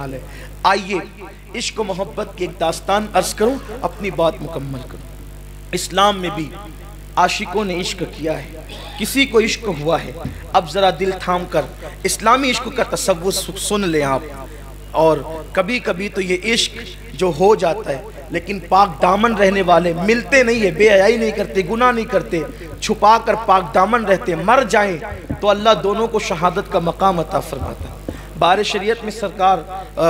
استعمال ہے۔ آئیے عشق و محبت کی ایک داستان عرض کروں، اپنی بات مکمل کروں۔ اسلام میں بھی عاشقوں نے عشق کیا ہے، کسی کو عشق ہوا ہے۔ اب ذرا دل تھام کر اسلامی عشق کا تصور سن لیں آپ۔ اور کبھی کبھی تو یہ عشق جو ہو جاتا ہے لیکن پاک دامن رہنے والے ملتے نہیں ہے، بے حیائی نہیں کرتے، گناہ نہیں کرتے، چھپا کر پاک دامن رہتے، مر جائیں تو اللہ دونوں کو شہادت کا مقام عطا فرماتا ہے۔ بار شریعت میں سرکار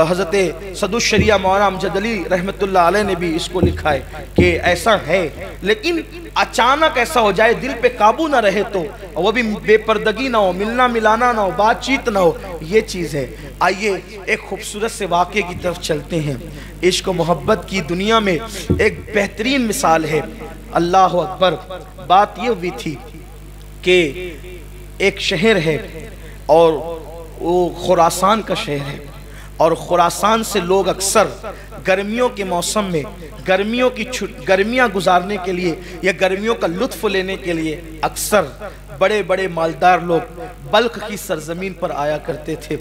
حضرت صدر الشریعہ مولانا امجد علی رحمت اللہ علیہ نے بھی اس کو لکھا ہے کہ ایسا ہے، لیکن اچانک ایسا ہو جائے دل پہ قابو نہ رہے تو وہ بھی بے پردگی نہ ہو، ملنا ملانا نہ ہو، بات چیت نہ ہو، یہ چیز ہے۔ آئیے ایک خوبصورت سے واقعے کی طرف چلتے ہیں۔ عشق و محبت کی دنیا میں ایک بہترین مثال ہے۔ اللہ اکبر۔ بات یہ ہوئی تھی کہ ایک شہر ہے اور وہ خراسان کا شہر ہے، اور خراسان سے لوگ اکثر گرمیوں کے موسم میں گرمیاں گزارنے کے لیے یا گرمیوں کا لطف لینے کے لیے اکثر بڑے بڑے مالدار لوگ بلخ کی سرزمین پر آیا کرتے تھے۔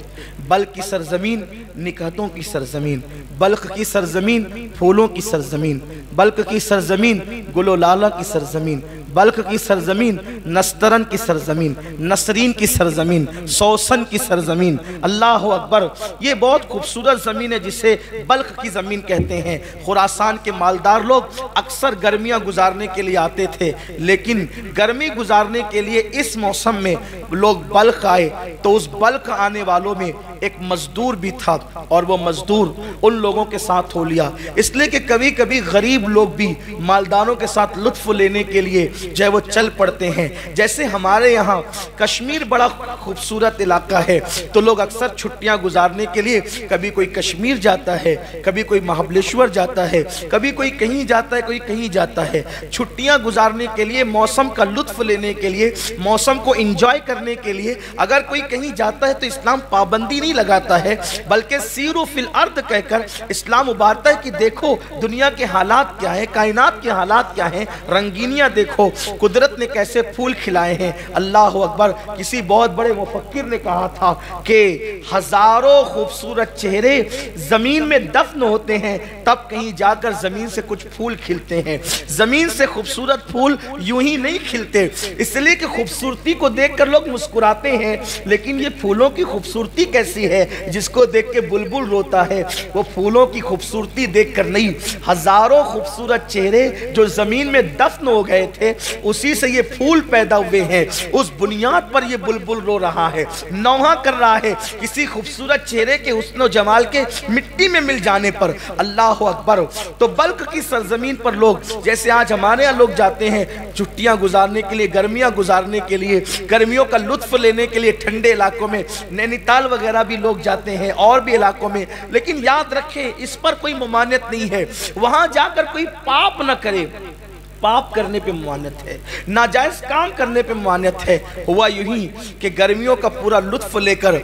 بلخ کی سرزمین نکہتوں کی سرزمین، بلخ کی سرزمین پھولوں کی سرزمین، بلخ کی سرزمین گل و لالہ کی سرزمین، بلخ کی سرزمین نسترن کی سرزمین، نسرین کی سرزمین، سوسن کی سرزمین۔ اللہ اکبر۔ یہ بہت خوبصورت زمین ہے جسے بلخ کی زمین کہتے ہیں۔ خراسان کے مالدار لوگ اکثر گرمیاں گزارنے کے لیے آتے تھے، لیکن گرمی گزارنے کے لیے اس موسم میں لوگ بلخ آئے تو اس بلخ آنے والوں میں ایک مزدور بھی تھا، اور وہ مزدور ان لوگوں کے ساتھ ہو لیا، اس لیے کہ کبھی کبھی غریب لوگ بھی مالداروں کے ساتھ لطف لینے کے لیے جو ہے وہ چل پڑتے ہیں۔ جیسے ہمارے یہاں کشمیر بڑا خوبصورت علاقہ ہے تو لوگ اکثر چھٹیاں گزارنے کے لیے کبھی کوئی کشمیر جاتا ہے، کبھی کوئی مہابلیشور جاتا ہے، کبھی کوئی کہیں جاتا ہے، کوئی کہیں جاتا ہے۔ چھٹیاں گزارنے کے لیے، موسم کا لطف لینے کے لیے، موسم کو انجوائے کرنے کے لیے اگر کوئی کہیں جاتا ہے تو اسلام پابندی نہیں لگاتا ہے، بلکہ سیرو فی الارض کہہ کر اسلام ابھارتا ہے کہ دیکھو دنیا کے حالات کیا ہیں، کائنات کے حالات کیا ہیں، رنگینیاں دیکھو، قدرت نے کیسے پھول کھلائے ہیں۔ اللہ اکبر۔ کسی بہت بڑے مفکر نے کہا تھا کہ ہزاروں خوبصورت چہرے زمین میں دفن ہوتے ہیں، تب کہیں جا کر زمین سے کچھ پھول کھلتے ہیں۔ زمین سے خوبصورت پھول یوں ہی نہیں کھلتے، اس لیے کہ خوبصورتی کو دیکھ کر لوگ مسکراتے ہیں، لیکن یہ پھولوں کی خوبصورتی کیسی ہے جس کو دیکھ کے بلبل روتا ہے، وہ پھولوں کی خوبصورتی دیکھ کر نہیں۔ ہزاروں خوبصورت چہرے جو زمین میں دفن ہو گئے تھے، اسی سے یہ پھول پیدا ہوئے ہیں، اس بنیاد پر یہ بلبل رو رہا ہے، نوحہ کر رہا ہے کسی خوبصورت چہرے کے حسن و جمال کے مٹی میں مل جانے پر۔ اللہ اکبر۔ تو بلخ کی سرزمین پر لوگ جیسے آج ہمارے یہاں لوگ جاتے ہیں چھٹیاں گزارنے کے لیے، گرمیاں گزارنے کے لیے، گرمیوں کا لطف لینے کے لیے ٹھنڈے علاقوں میں، نینی تال وغیرہ بھی لوگ جاتے ہیں اور بھی علاقوں میں، لیکن یاد رکھیں اس پر کوئی ممانعت نہیں ہے، وہاں جا کر کوئی پاپ نہ کرے۔ پاپ کرنے پہ ممانعت ہے، ناجائز کام کرنے پہ ممانعت ہے۔ ہوا یوں ہی کہ گرمیوں کا پورا لطف لے کر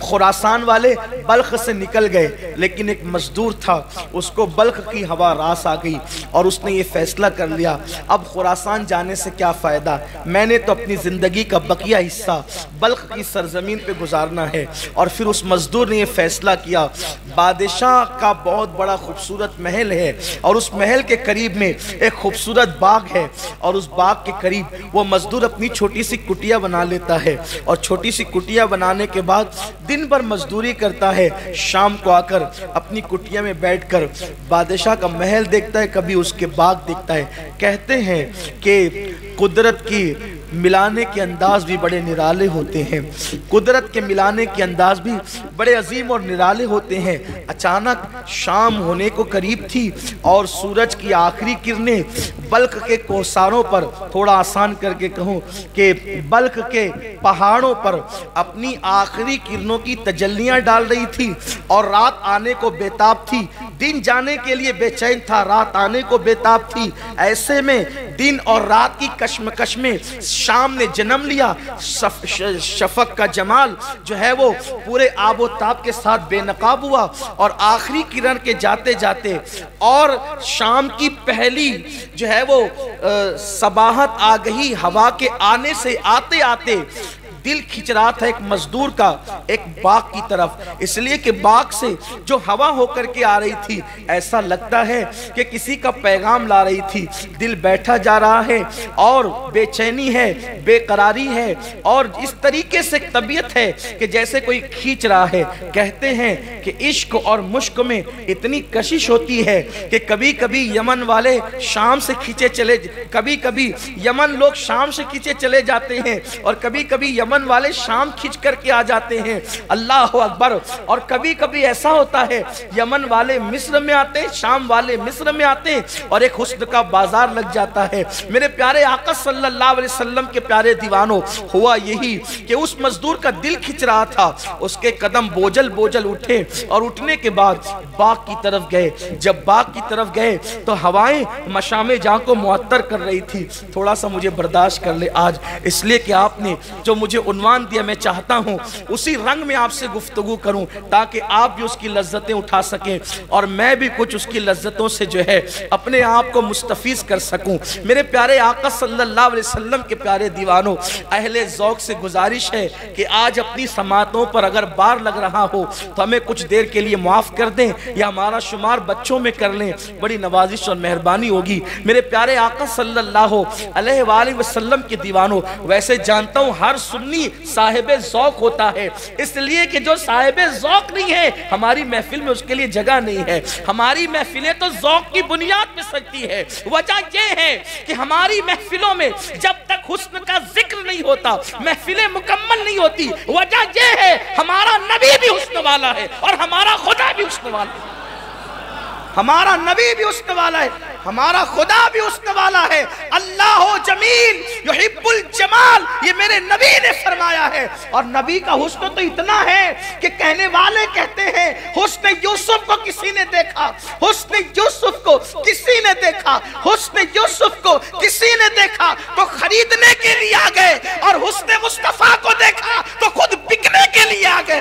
خراسان والے بلخ سے نکل گئے، لیکن ایک مزدور تھا، اس کو بلخ کی ہوا راس آ گئی اور اس نے یہ فیصلہ کر لیا اب خراسان جانے سے کیا فائدہ، میں نے تو اپنی زندگی کا بقیہ حصہ بلخ کی سرزمین پہ گزارنا ہے۔ اور پھر اس مزدور نے یہ فیصلہ کیا، بادشاہ کا بہت بڑا خوبصورت محل ہے اور اس محل کے قریب میں ایک خوبصورت باغ ہے، اور اس باغ کے قریب وہ مزدور اپنی چھوٹی سی کٹیا بنا لیتا ہے، اور چھوٹی سی کٹیا بنانے کے بعد دن بھر مزدوری کرتا ہے، شام کو آ کر اپنی کٹیا میں بیٹھ کر بادشاہ کا محل دیکھتا ہے، کبھی اس کے باغ دیکھتا ہے۔ کہتے ہیں کہ قدرت کی ملانے کے انداز بھی بڑے نرالے ہوتے ہیں، قدرت کے ملانے کے انداز بھی بڑے عظیم اور نرالے ہوتے ہیں۔ اچانک شام ہونے کو قریب تھی اور سورج کی آخری کرنیں بلخ کے کوساروں پر، تھوڑا آسان کر کے کہوں کہ بلخ کے پہاڑوں پر اپنی آخری کرنوں کی تجلیاں ڈال رہی تھی، اور رات آنے کو بیتاب تھی، دن جانے کے لیے بے چین تھا، رات آنے کو بیتاب تھی۔ ایسے میں دن اور رات کی کشمکش میں شام نے جنم لیا، شفق کا جمال جو ہے وہ پورے آب و تاب کے ساتھ بے نقاب ہوا، اور آخری کرن کے جاتے جاتے اور شام کی پہلی جو ہے وہ صباحت آ گئی، ہوا کے آنے سے آتے آتے دل کھینچ رہا تھا ایک مزدور کا ایک باغ کی طرف، اس لیے کہ باغ سے جو ہوا ہو کر کے آ رہی تھی ایسا لگتا ہے کہ کسی کا پیغام لا رہی تھی۔ دل بیٹھا جا رہا ہے اور بے چینی ہے، بے قراری ہے، اور اس طریقے سے طبیعت ہے کہ جیسے کوئی کھینچ رہا ہے۔ کہتے ہیں کہ عشق اور مشق میں اتنی کشش ہوتی ہے کہ کبھی کبھی یمن والے شام سے کھینچے چلے، کبھی کبھی یمن لوگ شام سے کھینچے چلے جاتے ہیں، اور کبھی کبھی یمن والے شام کھینچ کر کے آ جاتے ہیں۔ اللہ اکبر۔ اور کبھی کبھی ایسا ہوتا ہے یمن والے مصر میں آتے ہیں، شام والے مصر میں آتے ہیں، اور ایک حسن کا بازار لگ جاتا ہے۔ میرے پیارے آقا صلی اللہ علیہ وسلم کے پیارے دیوانوں، ہوا یہی کہ اس مزدور کا دل کھچ رہا تھا، اس کے قدم بوجھل بوجھل اٹھے، اور اٹھنے کے بعد باغ کی طرف گئے۔ جب باغ کی طرف گئے تو ہوائیں مشام جہاں کو معطر کر رہی تھی۔ تھوڑا سا مجھے برداشت کر لے آج، اس لیے کہ آپ نے جو مجھے عنوان دیا، میں چاہتا ہوں اسی رنگ میں آپ سے گفتگو کروں تاکہ آپ بھی اس کی لذتیں اٹھا سکیں اور میں بھی کچھ اس کی لذتوں سے جو ہے اپنے آپ کو مستفیض کر سکوں۔ میرے پیارے آقا صلی اللہ علیہ وسلم کے پیارے دیوانوں، اہل ذوق سے گزارش ہے کہ آج اپنی سماعتوں پر اگر بار لگ رہا ہو تو ہمیں کچھ دیر کے لیے معاف کر دیں یا ہمارا شمار بچوں میں کر لیں، بڑی نوازش اور مہربانی ہوگی۔ میرے پیارے آقا صلی اللہ علیہ وآلہ وسلم کے دیوانوں، ویسے جانتا ہوں ہر سنی صاحب ذوق ہوتا ہے، اس لیے کہ جو صاحب ذوق نہیں ہے ہماری محفل میں اس کے لیے جگہ نہیں ہے۔ ہماری محفلیں تو ذوق کی بنیاد پہ سکتی ہے۔ وجہ یہ ہے کہ ہماری محفلوں میں جب تک حسن کا ذکر نہیں ہوتا محفلیں مکمل نہیں ہوتی۔ وجہ یہ ہے ہمارا نبی بھی حسن والا ہے اور ہمارا خدا بھی حسن والا ہے، ہمارا نبی بھی حسن والا ہے، ہمارا خدا بھی حسن والا ہے۔ اللہ جمیل یحب الجمال، یہ میرے نبی نے فرمایا ہے۔ اور نبی کا حسن تو اتنا ہے کہ کہنے والے کہتے ہیں حسن یوسف کو کسی نے دیکھا، حسن یوسف کو کسی نے دیکھا، حسن یوسف کو کسی نے دیکھا تو خریدنے کے لیے آ گئے، اور حسن مصطفیٰ کو دیکھا تو خود بکنے کے لیے آ گئے۔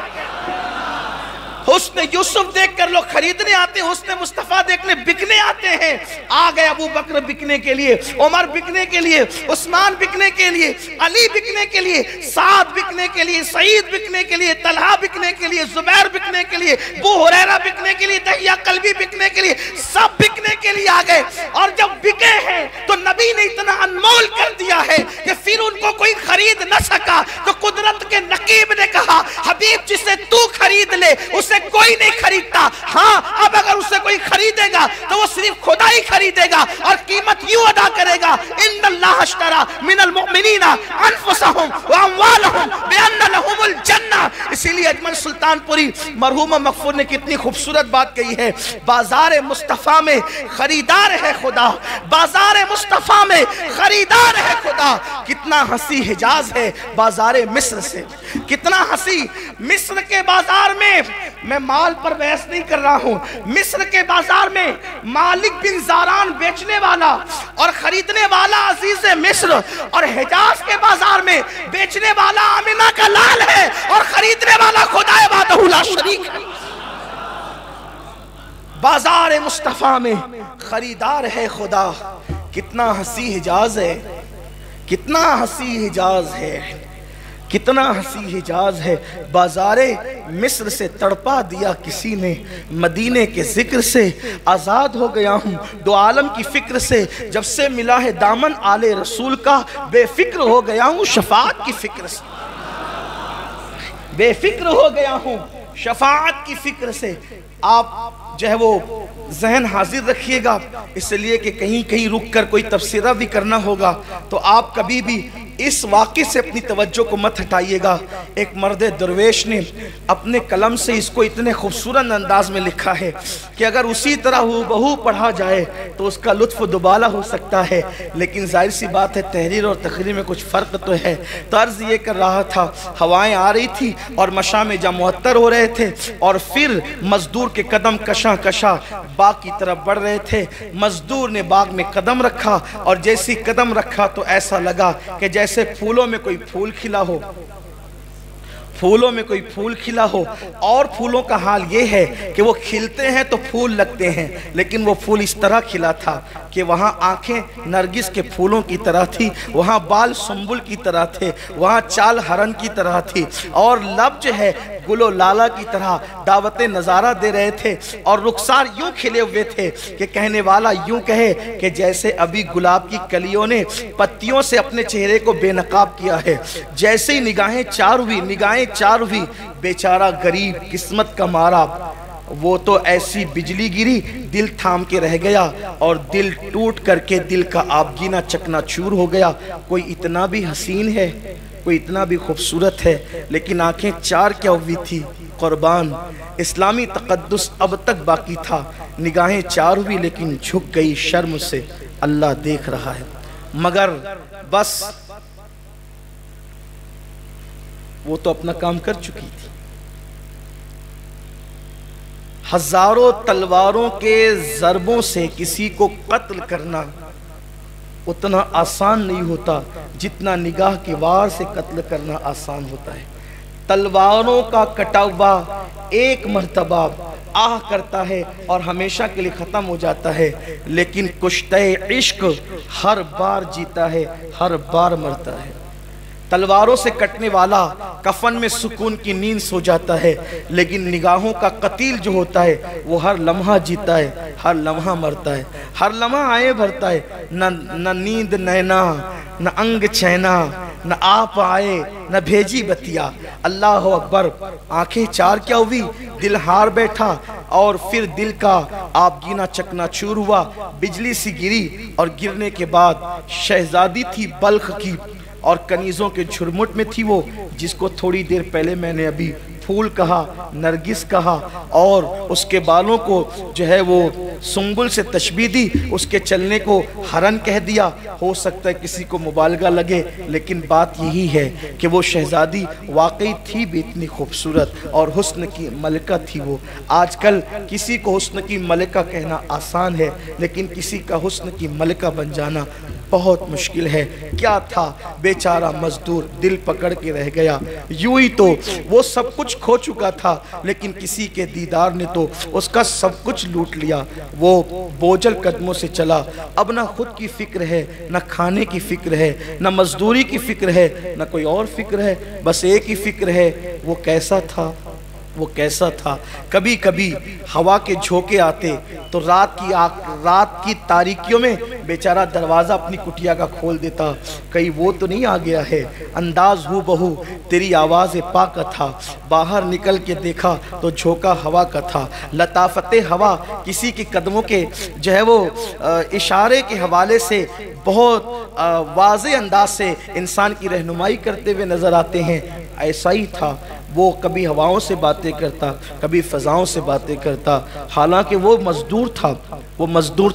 حسن یوسف دیکھ کر لوگ خریدنے آتے ہیں، حسن مصطفیٰ دیکھنے بکنے آتے ہیں۔ آ گئے ابو بکر بکنے کے لیے، عمر بکنے کے لیے، عثمان بکنے کے لیے، علی بکنے کے لیے، سعد بکنے کے لیے، سعید بکنے کے لیے، طلحہ بکنے کے لیے، زبیر بکنے کے لیے، ابو ہریرہ بکنے کے لیے، دحیہ قلبی بکنے کے لیے، سب بکنے کے لیے آ گئے۔ اور جب بکے ہیں تو نبی نے اتنا انمول کر دیا ہے کہ پھر ان کو کوئی خرید نہ سکا، تو قدرت کے نقیب نے کہا حبیب جسے تو خرید لے اسے کوئی نہیں خریدتا، ہاں اب اگر اسے کوئی خریدے گا تو وہ صرف خدا ہی خریدے گا، اور قیمت یوں ادا کرے گا ان اللہ اشترى من المؤمنین انفسهم واموالهم بان لهم الجنہ۔ اسی لیے اجمل سلطان پوری مرحوم مغفور نے کتنی خوبصورت بات کہی ہے، بازار مصطفیٰ میں خریدار ہے خدا، بازار مصطفیٰ میں خریدار ہے خدا۔ کتنا ہنسی حجاز ہے بازار مصر سے، کتنا ہنسی مصر کے بازار میں۔ میں مال پر بحث نہیں کر رہا ہوں، مصر کے بازار میں مالک بن زاران بیچنے والا اور خریدنے والا عزیز مصر، اور حجاز کے بازار میں بیچنے والا آمینہ کا لال ہے اور خریدنے والا خدا وحدہ لا شریک ہے۔ بازار مصطفیٰ میں خریدار ہے خدا۔ کتنا ہنسی حجاز ہے، کتنا ہنسی حجاز ہے، کتنا ہنسی حجاز ہے۔ بازار مصر سے تڑپا دیا کسی نے، مدینے کے ذکر سے آزاد ہو گیا ہوں دو عالم کی فکر سے، جب سے ملا ہے دامن آل رسول کا بے فکر ہو گیا ہوں شفاعت کی فکر سے، بے فکر ہو گیا ہوں شفاعت کی فکر سے۔ آپ جو ہے وہ ذہن حاضر رکھیے گا، اس لیے کہ کہیں کہیں رک کر کوئی تفسیرہ بھی کرنا ہوگا تو آپ کبھی بھی اس واقعے سے اپنی توجہ کو مت ہٹائیے گا۔ ایک مرد درویش نے اپنے قلم سے اس کو اتنے خوبصورت انداز میں لکھا ہے کہ اگر اسی طرح ہو پڑھا جائے تو اس کا لطف دوبالا ہو سکتا ہے، لیکن ظاہر سی بات ہے تحریر اور تقریر میں کچھ فرق تو ہے۔ تو عرض یہ کر رہا تھا، ہوائیں آ رہی تھی اور مشام جہاں معطر ہو رہے تھے، اور پھر مزدور کے قدم کشاں کشاں باغ کی طرف بڑھ رہے تھے۔ مزدور نے باغ میں قدم رکھا، اور جیسی قدم رکھا تو ایسا لگا کہ جیسے پھولوں میں کوئی پھول کھلا ہو، پھولوں میں کوئی پھول کھلا ہو، اور پھولوں کا حال یہ ہے کہ وہ کھلتے ہیں تو پھول لگتے ہیں، لیکن وہ پھول اس طرح کھلا تھا کہ وہاں آنکھیں نرگس کے پھولوں کی طرح تھی، وہاں بال سنبل کی طرح تھے، وہاں چال ہرن کی طرح تھی، اور لب جو ہے گل و لالا کی طرح دعوت نظارہ دے رہے تھے، اور رخسار یوں کھلے ہوئے تھے کہ کہنے والا یوں کہے کہ جیسے ابھی گلاب کی کلیوں نے پتیوں سے اپنے چہرے کو بے نقاب کیا ہے۔ جیسے ہی نگاہیں چار ہوئی، بیچارہ غریب قسمت کا مارا، وہ تو ایسی بجلی گری دل تھام کے رہ گیا، اور دل ٹوٹ کر کے دل کا آبگینہ چکنا چور ہو گیا۔ کوئی اتنا بھی حسین ہے، کوئی اتنا بھی خوبصورت ہے، لیکن آنکھیں چار کیا ہوئی تھی قربان، اسلامی تقدس اب تک باقی تھا، نگاہیں چار ہوئی لیکن جھک گئی شرم سے، اللہ دیکھ رہا ہے۔ مگر بس وہ تو اپنا کام کر چکی تھی۔ ہزاروں تلواروں کے ضربوں سے کسی کو قتل کرنا اتنا آسان نہیں ہوتا جتنا نگاہ کے وار سے قتل کرنا آسان ہوتا ہے۔ تلواروں کا کٹا ہوا ایک مرتبہ آہ کرتا ہے اور ہمیشہ کے لیے ختم ہو جاتا ہے، لیکن کشتہ عشق ہر بار جیتا ہے، ہر بار مرتا ہے۔ تلواروں سے کٹنے والا کفن میں سکون کی نیند سو جاتا ہے، لیکن نگاہوں کا قتیل جو ہوتا ہے وہ ہر لمحہ جیتا ہے، ہر لمحہ مرتا ہے، ہر لمحہ آئے بھرتا ہے، نہ نیند نینا، نہ انگ چینا، نہ آپ آئے، نہ بھیجی بتیا۔ اللہ اکبر، آنکھیں چار کیا ہوئی، دل ہار بیٹھا، اور پھر دل کا آبگینہ چکنا چور ہوا، بجلی سی گری، اور گرنے کے بعد شہزادی تھی بلخ کی، اور کنیزوں کے جھرمٹ میں تھی وہ، جس کو تھوڑی دیر پہلے میں نے ابھی پھول کہا، نرگس کہا، اور اس کے بالوں کو جو ہے وہ سنبل سے تشبیہ دی، اس کے چلنے کو ہرن کہہ دیا۔ ہو سکتا ہے کسی کو مبالغہ لگے، لیکن بات یہی ہے کہ وہ شہزادی واقعی تھی بھی اتنی خوبصورت، اور حسن کی ملکہ تھی وہ۔ آج کل کسی کو حسن کی ملکہ کہنا آسان ہے، لیکن کسی کا حسن کی ملکہ بن جانا بہت مشکل ہے۔ کیا تھا بیچارہ مزدور، دل پکڑ کے رہ گیا۔ یوں ہی تو وہ سب کچھ کھو چکا تھا، لیکن کسی کے دیدار نے تو اس کا سب کچھ لوٹ لیا۔ وہ بوجھل قدموں سے چلا، اب نہ خود کی فکر ہے، نہ کھانے کی فکر ہے، نہ مزدوری کی فکر ہے، نہ کوئی اور فکر ہے، بس ایک ہی فکر ہے، وہ کیسا تھا، وہ کیسا تھا۔ کبھی کبھی ہوا کے جھونکے آتے تو رات کی تاریکیوں میں بیچارہ دروازہ اپنی کٹیا کا کھول دیتا، کہیں وہ تو نہیں آ گیا ہے۔ انداز ہو بہو تیری آواز پا کا تھا، باہر نکل کے دیکھا تو جھونکا ہوا کا تھا۔ لطافت ہوا کسی کے قدموں کے جو ہے وہ اشارے کے حوالے سے بہت واضح انداز سے انسان کی رہنمائی کرتے ہوئے نظر آتے ہیں۔ ایسا ہی تھا، وہ کبھی ہواؤں سے باتیں کرتا، کبھی فضاؤں سے باتیں کرتا، حالانکہ وہ مزدور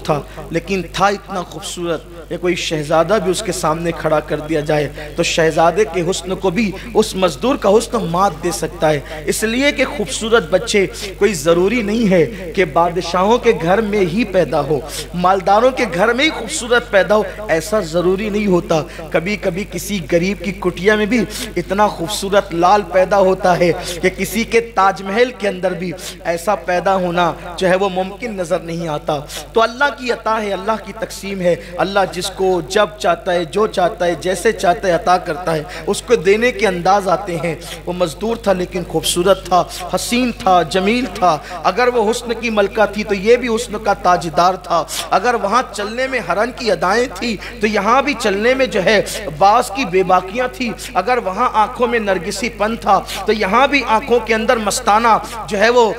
تھا، لیکن تھا اتنا خوبصورت کہ کوئی شہزادہ بھی اس کے سامنے کھڑا کر دیا جائے تو شہزادے کے حسن کو بھی اس مزدور کا حسن مات دے سکتا ہے۔ اس لیے کہ خوبصورت بچے کوئی ضروری نہیں ہے کہ بادشاہوں کے گھر میں ہی پیدا ہو، مالداروں کے گھر میں ہی خوبصورت پیدا ہو، ایسا ضروری نہیں ہوتا۔ کبھی کبھی کسی غریب کی کٹیا میں بھی اتنا خوبصورت لال پیدا ہوتا ہے کہ کسی کے تاج محل کے اندر بھی ایسا پیدا ہونا جو ہے وہ ممکن نظر نہیں آتا۔ تو اللہ کی عطا ہے، اللہ کی تقسیم ہے، اللہ جس کو جب چاہتا ہے، جو چاہتا ہے، جیسے چاہتا ہے عطا کرتا ہے، اس کو دینے کے انداز آتے ہیں۔ وہ مزدور تھا لیکن خوبصورت تھا، حسین تھا، جمیل تھا۔ اگر وہ حسن کی ملکہ تھی تو یہ بھی حسن کا تاجدار تھا۔ اگر وہاں چلنے میں ہرن کی ادائیں تھی تو یہاں بھی چلنے میں جو ہے باز کی بے باکیاں تھی۔ اگر وہاں آنکھوں میں نرگسی پن تھا تو یہاں بھی آنکھوں کے اندر مستانہ جو ہے وہ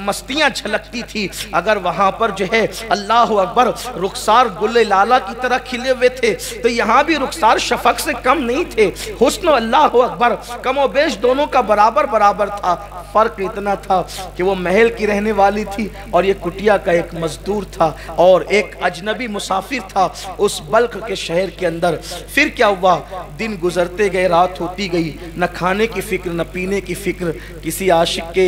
مستیاں جھلکتی تھی۔ اگر وہاں پر جو ہے اللہ اکبر رخسار گل لالا کی طرح کھلے ہوئے تھے تو یہاں بھی رخسار شفق سے کم نہیں تھے۔ حسن اللہ اکبر کم و بیش دونوں کا برابر تھا، فرق اتنا تھا کہ وہ محل کی رہنے والی تھی اور یہ کٹیا کا ایک مزدور تھا اور ایک اجنبی مسافر تھا اس بلخ کے شہر کے اندر۔ پھر کیا ہوا، دن گزرتے گئے، رات ہوتی گئی، نہ کھانے کی فکر نہ پینے کی فکر۔ کسی عاشق کے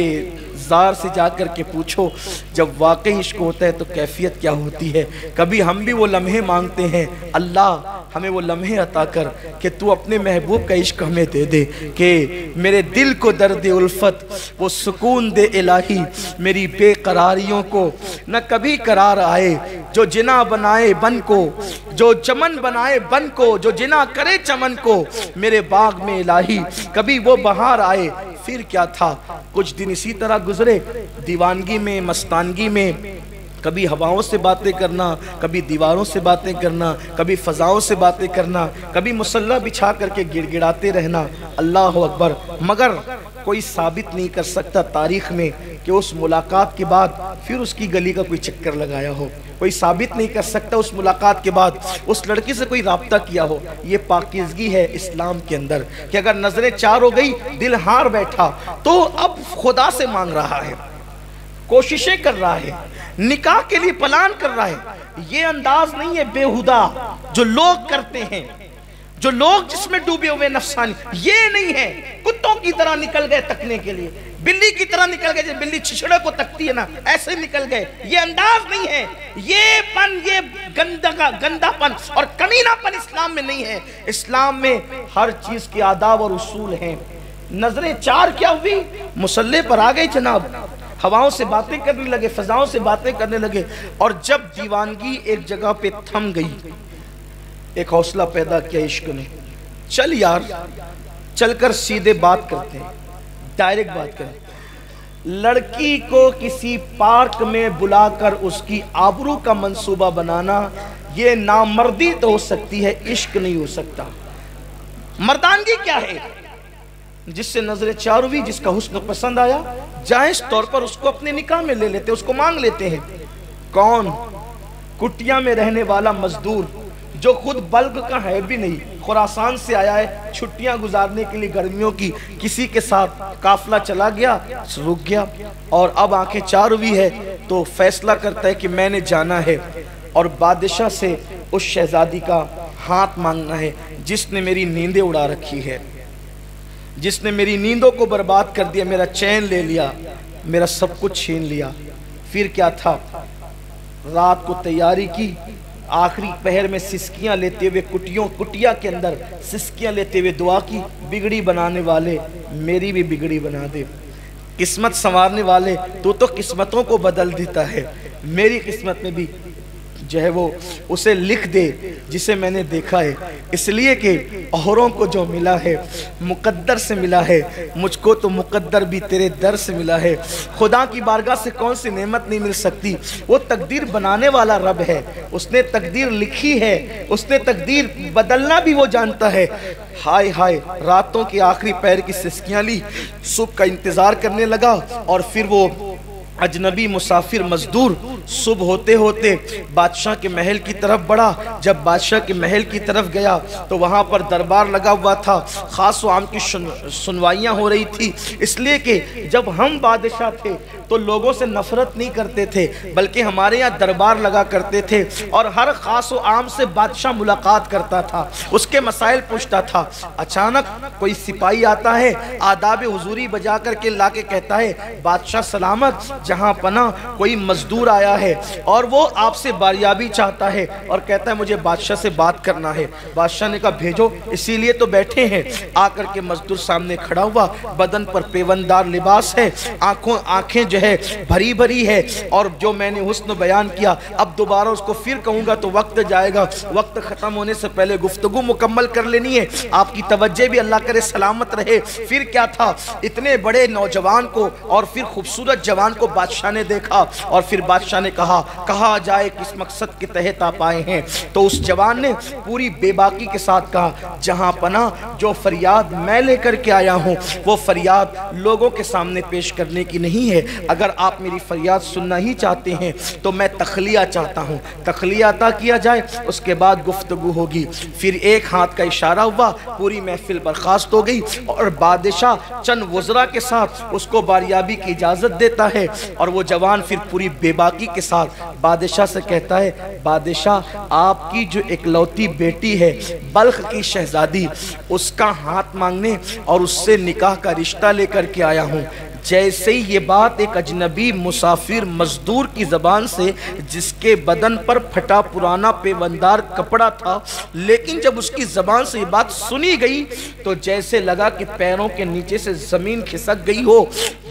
زار سے جا کر کے پوچھو جب واقعی عشق ہوتا ہے تو کیفیت کیا ہوتی ہے۔ کبھی ہم بھی وہ لمحے مانگتے ہیں اللہ ہمیں وہ لمحے عطا کر کہ تو اپنے محبوب کا عشق ہمیں دے دے کہ میرے دل کو درد الفت وہ سکون دے الہی، میری بے قراریوں کو نہ کبھی قرار آئے، جو جنا بنائے بن کو، جو چمن بنائے بن کو، جو جنا کرے چمن کو، میرے باغ میں الہی کبھی وہ بہار آئے۔ پھر کیا تھا، کچھ دن اسی طرح گزرے دیوانگی میں، مستانگی میں، کبھی ہواؤں سے باتیں کرنا، کبھی دیواروں سے باتیں کرنا، کبھی فضاؤں سے باتیں کرنا، کبھی مسلح بچھا کر کے گڑ گڑاتے رہنا، اللہ اکبر۔ مگر کوئی ثابت نہیں کر سکتا تاریخ میں کہ اس ملاقات کے بعد پھر اس کی گلی کا کوئی چکر لگایا ہو، کوئی ثابت نہیں کر سکتا اس ملاقات کے بعد اس لڑکی سے کوئی رابطہ کیا ہو۔ یہ پاکیزگی ہے اسلام کے اندر کہ اگر نظریں چار ہو گئی، دل ہار بیٹھا، تو اب خدا سے مانگ رہا ہے، کوششیں کر رہا ہے، نکاح کے لیے پلان کر رہا ہے۔ یہ انداز نہیں ہے بیہودہ جو لوگ کرتے ہیں، جو لوگ جس میں ڈوبے ہوئے نفسانی، یہ نہیں ہے کتوں کی طرح نکل گئے تکنے کے لیے، بلی کی طرح نکل گئے، جب بلی چھچڑے کو تکتی ہے نا ایسے نکل گئے۔ یہ انداز نہیں ہے، یہ گندہ پن اور کمینہ پن اسلام میں نہیں ہے۔ اسلام میں ہر چیز کے آداب اور اصول ہیں۔ نظریں چار کیا ہوئی، مسلح پر آ گئی جناب، ہواؤں سے باتیں کرنے لگے، فضاؤں سے باتیں کرنے لگے، اور جب دیوانگی ایک جگہ پہ تھم گئی، ایک حوصلہ پیدا کیا عشق نے، چل یار چل کر سیدھے بات کرتے ہیں، ڈائریکٹ بات کریں۔ لڑکی کو کسی پارک میں بلا کر اس کی آبرو کا منصوبہ بنانا، یہ نامردی تو ہو سکتی ہے، عشق نہیں ہو سکتا۔ مردانگی کیا ہے، جس سے نظر چار ہوئی، جس کا حسن پسند آیا، جائز طور پر اس کو اپنے نکاح میں لے لیتے، اس کو مانگ لیتے ہیں۔ کون؟ کٹیا میں رہنے والا مزدور جو خود بلگ کا ہے بھی نہیں، خراسان سے آیا ہے چھٹیاں گزارنے کے لیے گرمیوں کی، کسی کے ساتھ قافلہ چلا گیا، رک گیا، اور اب آنکھیں چار ہوئی ہے تو فیصلہ کرتا ہے کہ میں نے جانا ہے اور بادشاہ سے اس شہزادی کا ہاتھ مانگنا ہے جس نے میری نیندیں اڑا رکھی ہے، جس نے میری نیندوں کو برباد کر دیا، میرا چین لے لیا، میرا سب کچھ چھین لیا۔ پھر کیا تھا، رات کو تیاری کی، آخری پہر میں سسکیاں لیتے ہوئے کٹیا کے اندر سسکیاں لیتے ہوئے دعا کی، بگڑی بنانے والے میری بھی بگڑی بنا دے، قسمت سنوارنے والے تو قسمتوں کو بدل دیتا ہے، میری قسمت میں بھی جو ہے وہ اسے لکھ دے جسے میں نے دیکھا ہے، اس لیے کہ اوروں کو جو ملا ہے مقدر سے ملا ہے، مجھ کو تو مقدر بھی تیرے در سے ملا ہے۔ خدا کی بارگاہ سے کون سی نعمت نہیں مل سکتی، وہ تقدیر بنانے والا رب ہے، اس نے تقدیر لکھی ہے، اس نے تقدیر بدلنا بھی وہ جانتا ہے۔ ہائے ہائے، راتوں کی آخری پہر کی سسکیاں لی، صبح کا انتظار کرنے لگا، اور پھر وہ اجنبی مسافر مزدور صبح ہوتے ہوتے بادشاہ کے محل کی طرف بڑھا۔ جب بادشاہ کے محل کی طرف گیا تو وہاں پر دربار لگا ہوا تھا، خاص و عام کی سنوائیاں ہو رہی تھی، اس لیے کہ جب ہم بادشاہ تھے تو لوگوں سے نفرت نہیں کرتے تھے، بلکہ ہمارے یہاں دربار لگا کرتے تھے، اور ہر خاص و عام سے بادشاہ ملاقات کرتا تھا، اس کے مسائل پوچھتا تھا۔ اچانک کوئی سپاہی آتا ہے، آداب حضوری بجا کر کے لا کے کہتا ہے، بادشاہ سلامت، جہاں پناہ کوئی مزدور آیا ہے اور وہ آپ سے باریابی چاہتا ہے اور کہتا ہے مجھے بادشاہ سے بات کرنا ہے۔ بادشاہ نے کہا بھیجو، اسی لیے تو بیٹھے ہیں۔ آ کر کے مزدور سامنے کھڑا ہوا، بدن پر پیوندار لباس ہے، آنکھیں جو ہے بھری بھری ہے، اور جو میں نے حسن بیان کیا اب دوبارہ اس کو پھر کہوں گا تو وقت جائے گا، وقت ختم ہونے سے پہلے گفتگو مکمل کر لینی ہے، آپ کی توجہ بھی اللہ کرے سلامت رہے۔ پھر کیا تھا، اتنے بڑے نوجوان کو اور پھر خوبصورت جوان کو بادشاہ نے دیکھا، اور پھر بادشاہ نے کہا جائے کس مقصد کے تحت آپ آئے ہیں، تو اس جوان نے پوری بے باکی کے ساتھ کہا، جہاں پناہ جو فریاد میں لے کر کے آیا ہوں وہ فریاد لوگوں کے سامنے پیش کرنے کی نہیں ہے، اگر آپ میری فریاد سننا ہی چاہتے ہیں تو میں تخلیہ چاہتا ہوں، تخلیہ عطا کیا جائے، اس کے بعد گفتگو ہوگی۔ پھر ایک ہاتھ کا اشارہ ہوا، پوری محفل برخاست ہو گئی، اور بادشاہ چند وزراء کے ساتھ اس کو باریابی کی اجازت دیتا ہے، اور وہ جوان پھر پوری بے باکی کے ساتھ بادشاہ سے کہتا ہے، بادشاہ آپ کی جو اکلوتی بیٹی ہے بلخ کی شہزادی، اس کا ہاتھ مانگنے اور اس سے نکاح کا رشتہ لے کر کے آیا ہوں۔ جیسے ہی یہ بات ایک اجنبی مسافر مزدور کی زبان سے، جس کے بدن پر پھٹا پرانا پیوندار کپڑا تھا، لیکن جب اس کی زبان سے یہ بات سنی گئی تو جیسے لگا کہ پیروں کے نیچے سے زمین کھسک گئی ہو۔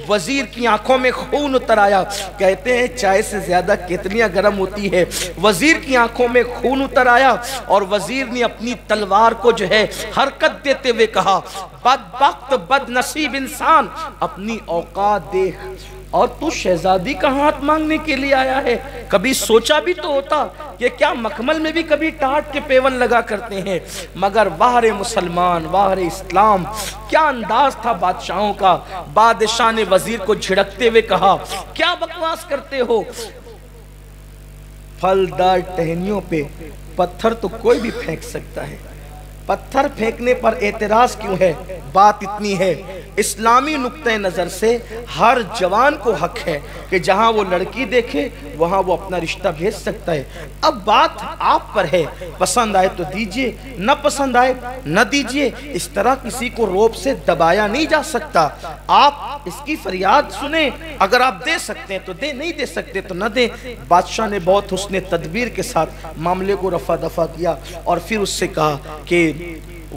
وزیر کی آنکھوں میں خون اتر آیا۔ کہتے ہیں چائے سے زیادہ کتنیاں گرم ہوتی ہے، وزیر کی آنکھوں میں خون اتر آیا، اور وزیر نے اپنی تلوار کو جو ہے حرکت دیتے ہوئے کہا، بدبخت بد نصیب انسان، اپنی اوقات دیکھ، اور تو شہزادی کا ہاتھ مانگنے کے لیے آیا ہے؟ کبھی سوچا بھی تو ہوتا کہ کیا مکمل میں بھی کبھی ٹاٹ کے پیون لگا کرتے ہیں؟ مگر واہ مسلمان، واہ اسلام، کیا انداز تھا بادشاہوں کا۔ بادشاہ نے وزیر کو جھڑکتے ہوئے کہا، کیا بکواس کرتے ہو؟ پھلدار ٹہنیوں پہ پتھر تو کوئی بھی پھینک سکتا ہے، پتھر پھینکنے پر اعتراض کیوں ہے؟ بات اتنی ہے، اسلامی نقطہ نظر سے ہر جوان کو حق ہے کہ جہاں وہ لڑکی دیکھے وہاں وہ اپنا رشتہ بھیج سکتا ہے۔ اب بات آپ پر ہے، پسند آئے تو دیجئے، نہ پسند آئے نہ دیجئے۔ اس طرح کسی کو روب سے دبایا نہیں جا سکتا۔ آپ اس کی فریاد سنیں، اگر آپ دے سکتے ہیں تو دیں، نہیں دے سکتے تو نہ دیں۔ بادشاہ نے بہت حسن تدبیر کے ساتھ معاملے کو رفع دفع کیا، اور پھر اس سے کہا کہ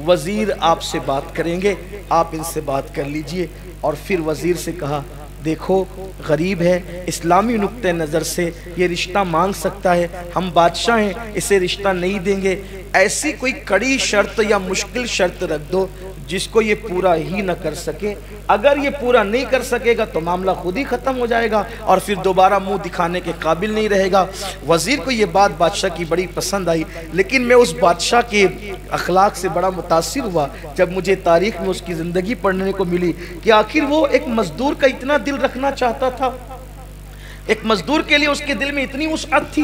وزیر آپ سے بات کریں گے، آپ ان سے بات کر لیجئے۔ اور پھر وزیر سے کہا، دیکھو غریب ہے، اسلامی نقطہ نظر سے یہ رشتہ مانگ سکتا ہے، ہم بادشاہ ہیں، اسے رشتہ نہیں دیں گے۔ ایسی کوئی کڑی شرط یا مشکل شرط رکھ دو جس کو یہ پورا ہی نہ کر سکے۔ اگر یہ پورا نہیں کر سکے گا تو معاملہ خود ہی ختم ہو جائے گا، اور پھر دوبارہ منہ دکھانے کے قابل نہیں رہے گا۔ وزیر کو یہ بات بادشاہ کی بڑی پسند آئی، لیکن میں اس بادشاہ کے اخلاق سے بڑا متاثر ہوا جب مجھے تاریخ میں اس کی زندگی پڑھنے کو ملی کہ آخر وہ ایک مزدور کا اتنا دل رکھنا چاہتا تھا، ایک مزدور کے لیے اس کے دل میں اتنی وسعت تھی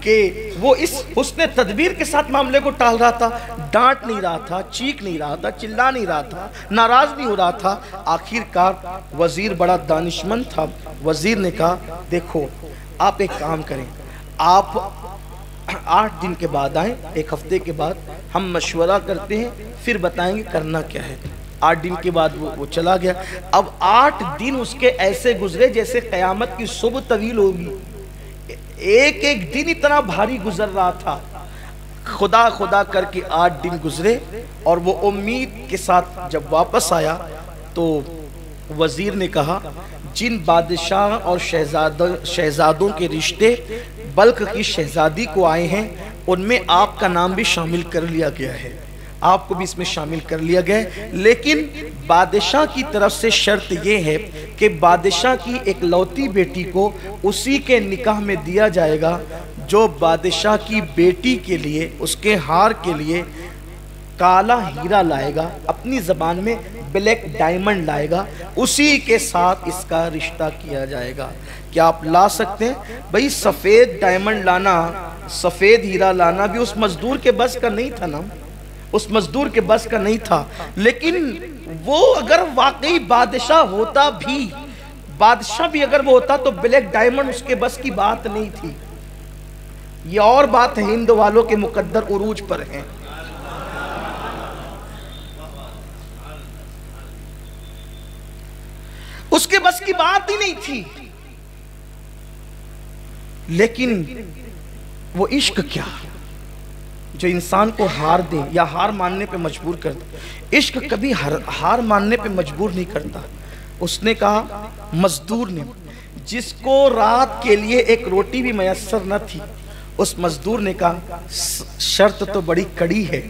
کہ وہ اس حسن تدبیر کے ساتھ معاملے کو ٹال رہا تھا، ڈانٹ نہیں رہا تھا، چیخ نہیں رہا تھا، چلا نہیں رہا تھا، ناراض نہیں ہو رہا تھا۔ آخر کار وزیر بڑا دانشمند تھا، وزیر نے کہا، دیکھو آپ ایک کام کریں، آپ 8 دن کے بعد آئیں، 1 ہفتے کے بعد ہم مشورہ کرتے ہیں، پھر بتائیں گے کرنا کیا ہے۔ 8 دن کے بعد وہ چلا گیا۔ اب 8 دن اس کے ایسے گزرے جیسے قیامت کی صبح طویل ہوگی، ایک ایک دن اتنا بھاری گزر رہا تھا۔ خدا خدا کر کے 8 دن گزرے، اور وہ امید کے ساتھ جب واپس آیا تو وزیر نے کہا، جن بادشاہ اور شہزادوں کے رشتے بلخ کی شہزادی کو آئے ہیں ان میں آپ کا نام بھی شامل کر لیا گیا ہے، آپ کو بھی اس میں شامل کر لیا گیا ہے، لیکن بادشاہ کی طرف سے شرط یہ ہے کہ بادشاہ کی ایک لوتی بیٹی کو اسی کے نکاح میں دیا جائے گا جو بادشاہ کی بیٹی کے لیے، اس کے ہار کے لیے کالا ہیرا لائے گا، اپنی زبان میں بلیک ڈائمنڈ لائے گا، اسی کے ساتھ اس کا رشتہ کیا جائے گا۔ کیا آپ لا سکتے ہیں؟ بھئی سفید ڈائمنڈ لانا، سفید ہیرا لانا بھی اس مزدور کے بس کا نہیں تھا نا، اس مزدور کے بس کا نہیں تھا، لیکن وہ اگر واقعی بادشاہ ہوتا بھی، بادشاہ بھی اگر وہ ہوتا تو بلیک ڈائمنڈ اس کے بس کی بات نہیں تھی۔ یہ اور بات ہے، ہند والوں کے مقدر عروج پر ہیں۔ اس کے بس کی بات ہی نہیں تھی، لیکن وہ عشق کیا جو انسان کو ہار دے یا ہار ماننے پہ مجبور کر دے۔ عشق کبھی ہار ماننے پہ مجبور نہیں کرتا۔ اس نے کہا، مزدور نے، جس کو رات کے لیے ایک روٹی بھی میسر نہ تھی، اس مزدور نے کہا، شرط تو بڑی کڑی ہے،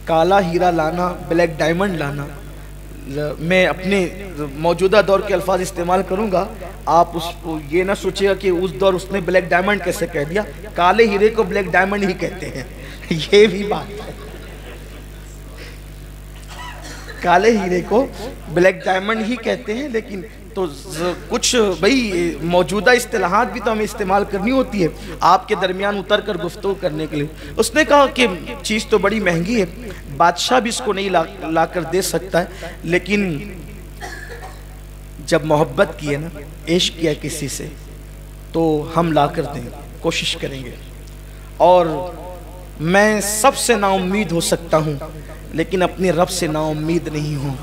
کالا ہیرا لانا، بلیک ڈائمنڈ لانا۔ میں اپنے موجودہ دور کے الفاظ استعمال کروں گا، آپ یہ نہ سوچے گا کہ اس دور اس نے بلیک ڈائمنڈ کیسے کہہ دیا، کالے ہیرے کو بلیک ڈائمنڈ ہی کہتے ہیں، یہ بھی بات ہے، کالے ہیرے کو بلیک ڈائمنڈ ہی کہتے ہیں، لیکن تو کچھ بھئی موجودہ اصطلاحات بھی تو ہمیں استعمال کرنی ہوتی ہے آپ کے درمیان اتر کر گفتگو کرنے کے لیے۔ اس نے کہا کہ چیز تو بڑی مہنگی ہے، بادشاہ بھی اس کو نہیں لا کر دے سکتا ہے، لیکن جب محبت کی ہے نا، عشق کیا کسی سے، تو ہم لا کر دیں، کوشش کریں گے۔ اور میں سب سے نا امید ہو سکتا ہوں، لیکن اپنے رب سے نا امید نہیں ہوں۔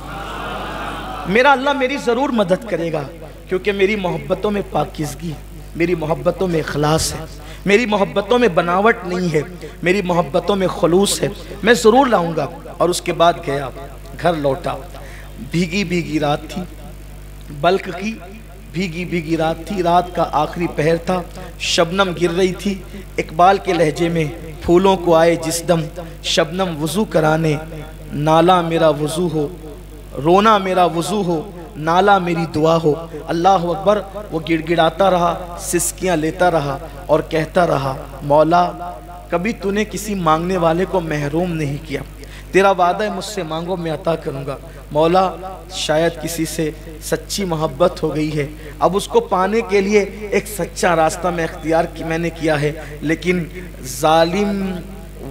میرا اللہ میری ضرور مدد کرے گا، کیونکہ میری محبتوں میں پاکیزگی، میری محبتوں میں اخلاص ہے، میری محبتوں میں بناوٹ نہیں ہے، میری محبتوں میں خلوص ہے، میں ضرور لاؤں گا۔ اور اس کے بعد گیا، گھر لوٹا، بھیگی بھیگی رات تھی، بلک کی بھیگی بھیگی رات تھی، رات کا آخری پہر تھا، شبنم گر رہی تھی۔ اقبال کے لہجے میں پھولوں کو آئے جس دم، شبنم وضو کرانے، نالا میرا وضو ہو، رونا میرا وضو ہو، نالا میری دعا ہو۔ اللہ اکبر۔ وہ گڑ گڑاتا رہا، سسکیاں لیتا رہا اور کہتا رہا، مولا کبھی تو نے کسی مانگنے والے کو محروم نہیں کیا، تیرا وعدہ ہے مجھ سے مانگو میں عطا کروں گا۔ مولا شاید کسی سے سچی محبت ہو گئی ہے، اب اس کو پانے کے لیے ایک سچا راستہ میں نے کیا ہے، لیکن ظالم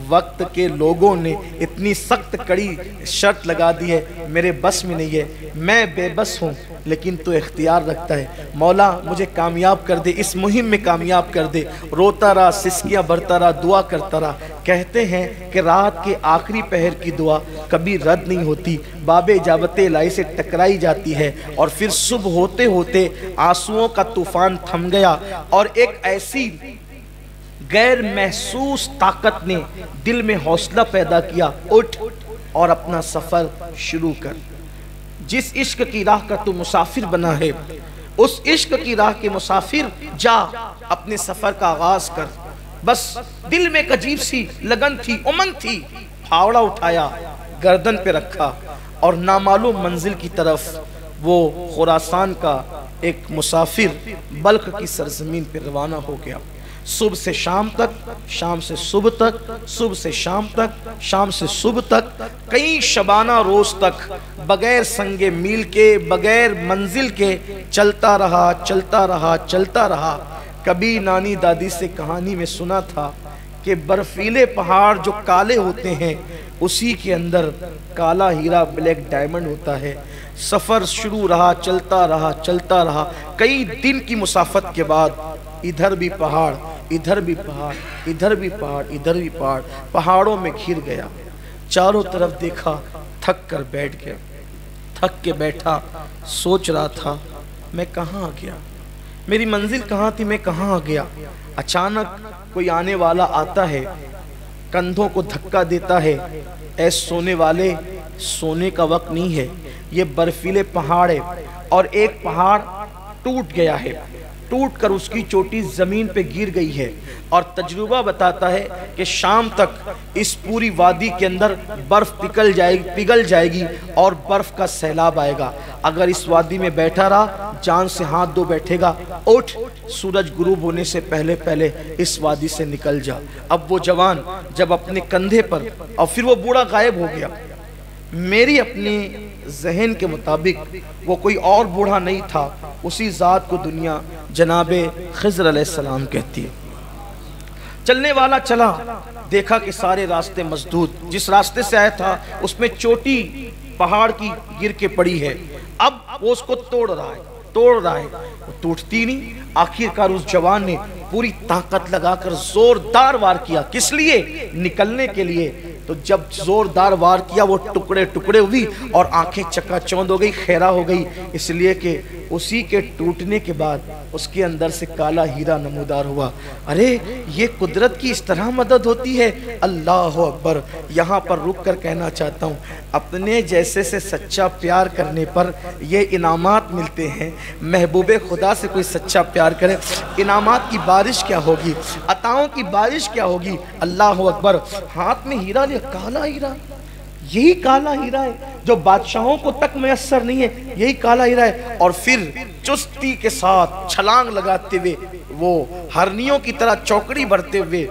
وقت کے لوگوں نے اتنی سخت کڑی شرط لگا دی ہے، میرے بس میں نہیں ہے، میں بے بس ہوں، لیکن تو اختیار رکھتا ہے۔ مولا مجھے کامیاب کر دے، اس مہم میں کامیاب کر دے۔ روتا رہا، سسکیاں بھرتا رہا، دعا کرتا رہا۔ کہتے ہیں کہ رات کے آخری پہر کی دعا کبھی رد نہیں ہوتی، باب اجابت الہی سے ٹکرائی جاتی ہے، اور پھر صبح ہوتے ہوتے آنسوؤں کا طوفان تھم گیا، اور ایک ایسی غیر محسوس طاقت نے دل میں حوصلہ پیدا کیا، اٹھ اور اپنا سفر شروع کر۔ جس عشق کی راہ کا تو مسافر بنا ہے، اس عشق کی راہ کے مسافر جا اپنے سفر کا آغاز کر۔ بس دل میں ایک عجیب سی لگن تھی، امنگ تھی، پھاوڑا اٹھایا، گردن پہ رکھا، اور نامعلوم منزل کی طرف وہ خراسان کا ایک مسافر بلخ کی سرزمین پہ روانہ ہو گیا۔ صبح سے شام تک، شام سے صبح تک، صبح سے شام تک، شام سے صبح تک، کئی شبانہ روز تک بغیر سنگ میل کے، بغیر منزل کے چلتا رہا، چلتا رہا، چلتا رہا۔ کبھی نانی دادی سے کہانی میں سنا تھا کہ برفیلے پہاڑ جو کالے ہوتے ہیں اسی کے اندر کالا ہیرا، بلیک ڈائمنڈ ہوتا ہے۔ سفر شروع رہا، چلتا رہا، چلتا رہا، کئی دن کی مسافت کے بعد ادھر بھی پہاڑ، ادھر بھی پہاڑ، ادھر بھی پہاڑ، ادھر بھی پہاڑ، پہاڑوں میں گھر گیا۔ چاروں طرف دیکھا، تھک کر بیٹھ گیا، تھک کے بیٹھا، سوچ رہا تھا میں کہاں آ گیا، میری منزل کہاں تھی، میں کہاں آ گیا۔ اچانک کوئی آنے والا آتا ہے، کندھوں کو دھکا دیتا ہے، اے سونے والے، سونے کا وقت نہیں ہے، یہ برفیلے پہاڑ ہے، اور ایک پہاڑ ٹوٹ گیا ہے، ٹوٹ کر اس کی چوٹی زمین پہ گر گئی ہے، اور تجربہ بتاتا ہے کہ شام تک اس پوری وادی کے اندر برف پگھل جائے گی اور برف کا سیلاب آئے گا۔ اگر اس وادی میں بیٹھا رہا، جان سے ہاتھ دھو بیٹھے گا، اٹھ، سورج غروب ہونے سے پہلے پہلے اس وادی سے نکل جا۔ اب وہ جوان جب اپنے کندھے پر، اور پھر وہ بوڑھا غائب ہو گیا۔ میری اپنے ذہن کے مطابق وہ کوئی اور بوڑھا نہیں تھا، اسی ذات کو دنیا جناب خضر علیہ السلام کہتی ہے۔ چلنے والا چلا، دیکھا کہ سارے راستے مسدود، جس راستے سے آیا تھا اس میں چوٹی پہاڑ کی گر کے پڑی ہے، اب وہ اس کو توڑ رہا ہے، توڑ رہا ہے، وہ ٹوٹتی نہیں۔ آخرکار اس جوان نے پوری طاقت لگا کر زوردار وار کیا، کس لیے؟ نکلنے کے لیے۔ تو جب زوردار وار کیا وہ ٹکڑے ٹکڑے ہوئی اور آنکھیں چکا چوند ہو گئی، خیرہ ہو گئی، اس لیے کہ اسی کے ٹوٹنے کے بعد اس کے اندر سے کالا ہیرا نمودار ہوا۔ ارے یہ قدرت کی اس طرح مدد ہوتی ہے، اللہ اکبر۔ یہاں پر رک کر کہنا چاہتا ہوں، اپنے جیسے سے سچا پیار کرنے پر یہ انعامات ملتے ہیں۔ محبوب خدا سے کوئی سچا پیار کرے، انعامات کی بارش کیا ہوگی، عطاؤں کی بارش کیا ہوگی۔ اللہ اکبر۔ ہاتھ میں ہیرا لیا، کالا ہیرا، یہی کالا ہیرا ہے جو بادشاہوں کو تک میسر نہیں ہے، یہی کالا ہیرا ہے۔ اور پھر چستی کے ساتھ چھلانگ لگاتے ہوئے وہ ہرنیوں کی طرح چوکڑی بڑھتے ہوئے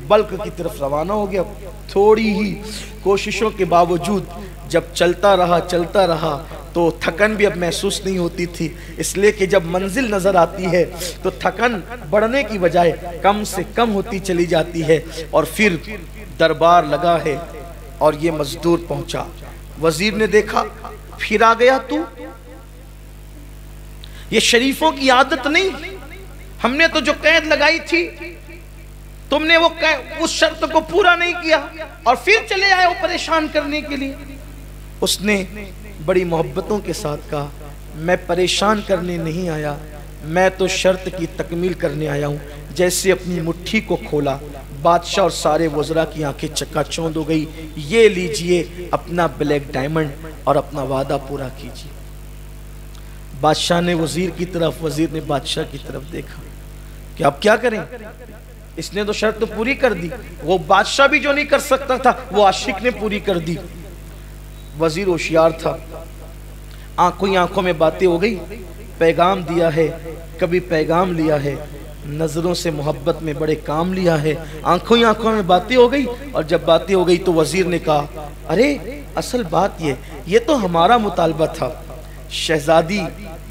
بلخ کی طرف روانہ ہو گیا۔ تھوڑی ہی کوششوں کے باوجود جب چلتا رہا تو تھکن بھی اب محسوس نہیں ہوتی تھی، اس لیے کہ جب منزل نظر آتی ہے تو تھکن بڑھنے کی بجائے کم سے کم ہوتی چلی جاتی ہے۔ اور پھر دربار لگا ہے اور یہ مزدور پہنچا۔ وزیر نے دیکھا، پھر آ گیا تو، یہ شریفوں کی عادت نہیں، ہم نے تو جو قید لگائی تھی تم نے اس شرط کو پورا نہیں کیا اور پھر چلے آئے ہو پریشان کرنے کے لیے۔ اس نے بڑی محبتوں کے ساتھ کہا، میں پریشان کرنے نہیں آیا، میں تو شرط کی تکمیل کرنے آیا ہوں۔ جیسے اپنی مٹھی کو کھولا، بادشاہ اور سارے وزراء کی آنکھیں چکا چوند ہو گئی۔ یہ لیجئے اپنا بلیک ڈائمنڈ اور اپنا وعدہ پورا کیجئے۔ بادشاہ نے وزیر کی طرف، وزیر نے بادشاہ کی طرف دیکھا کہ اب کیا کریں، اس نے تو شرط تو پوری کر دی، وہ بادشاہ بھی جو نہیں کر سکتا تھا وہ عاشق نے پوری کر دی۔ وزیر ہوشیار تھا، آنکھوں میں باتیں ہو گئی، پیغام دیا ہے، کبھی پیغام لیا ہے، نظروں سے محبت میں بڑے کام لیا ہے، آنکھوں میں باتیں ہو گئی۔ اور جب باتیں ہو گئی تو وزیر نے کہا ارے اصل بات یہ تو ہمارا مطالبہ تھا۔ شہزادی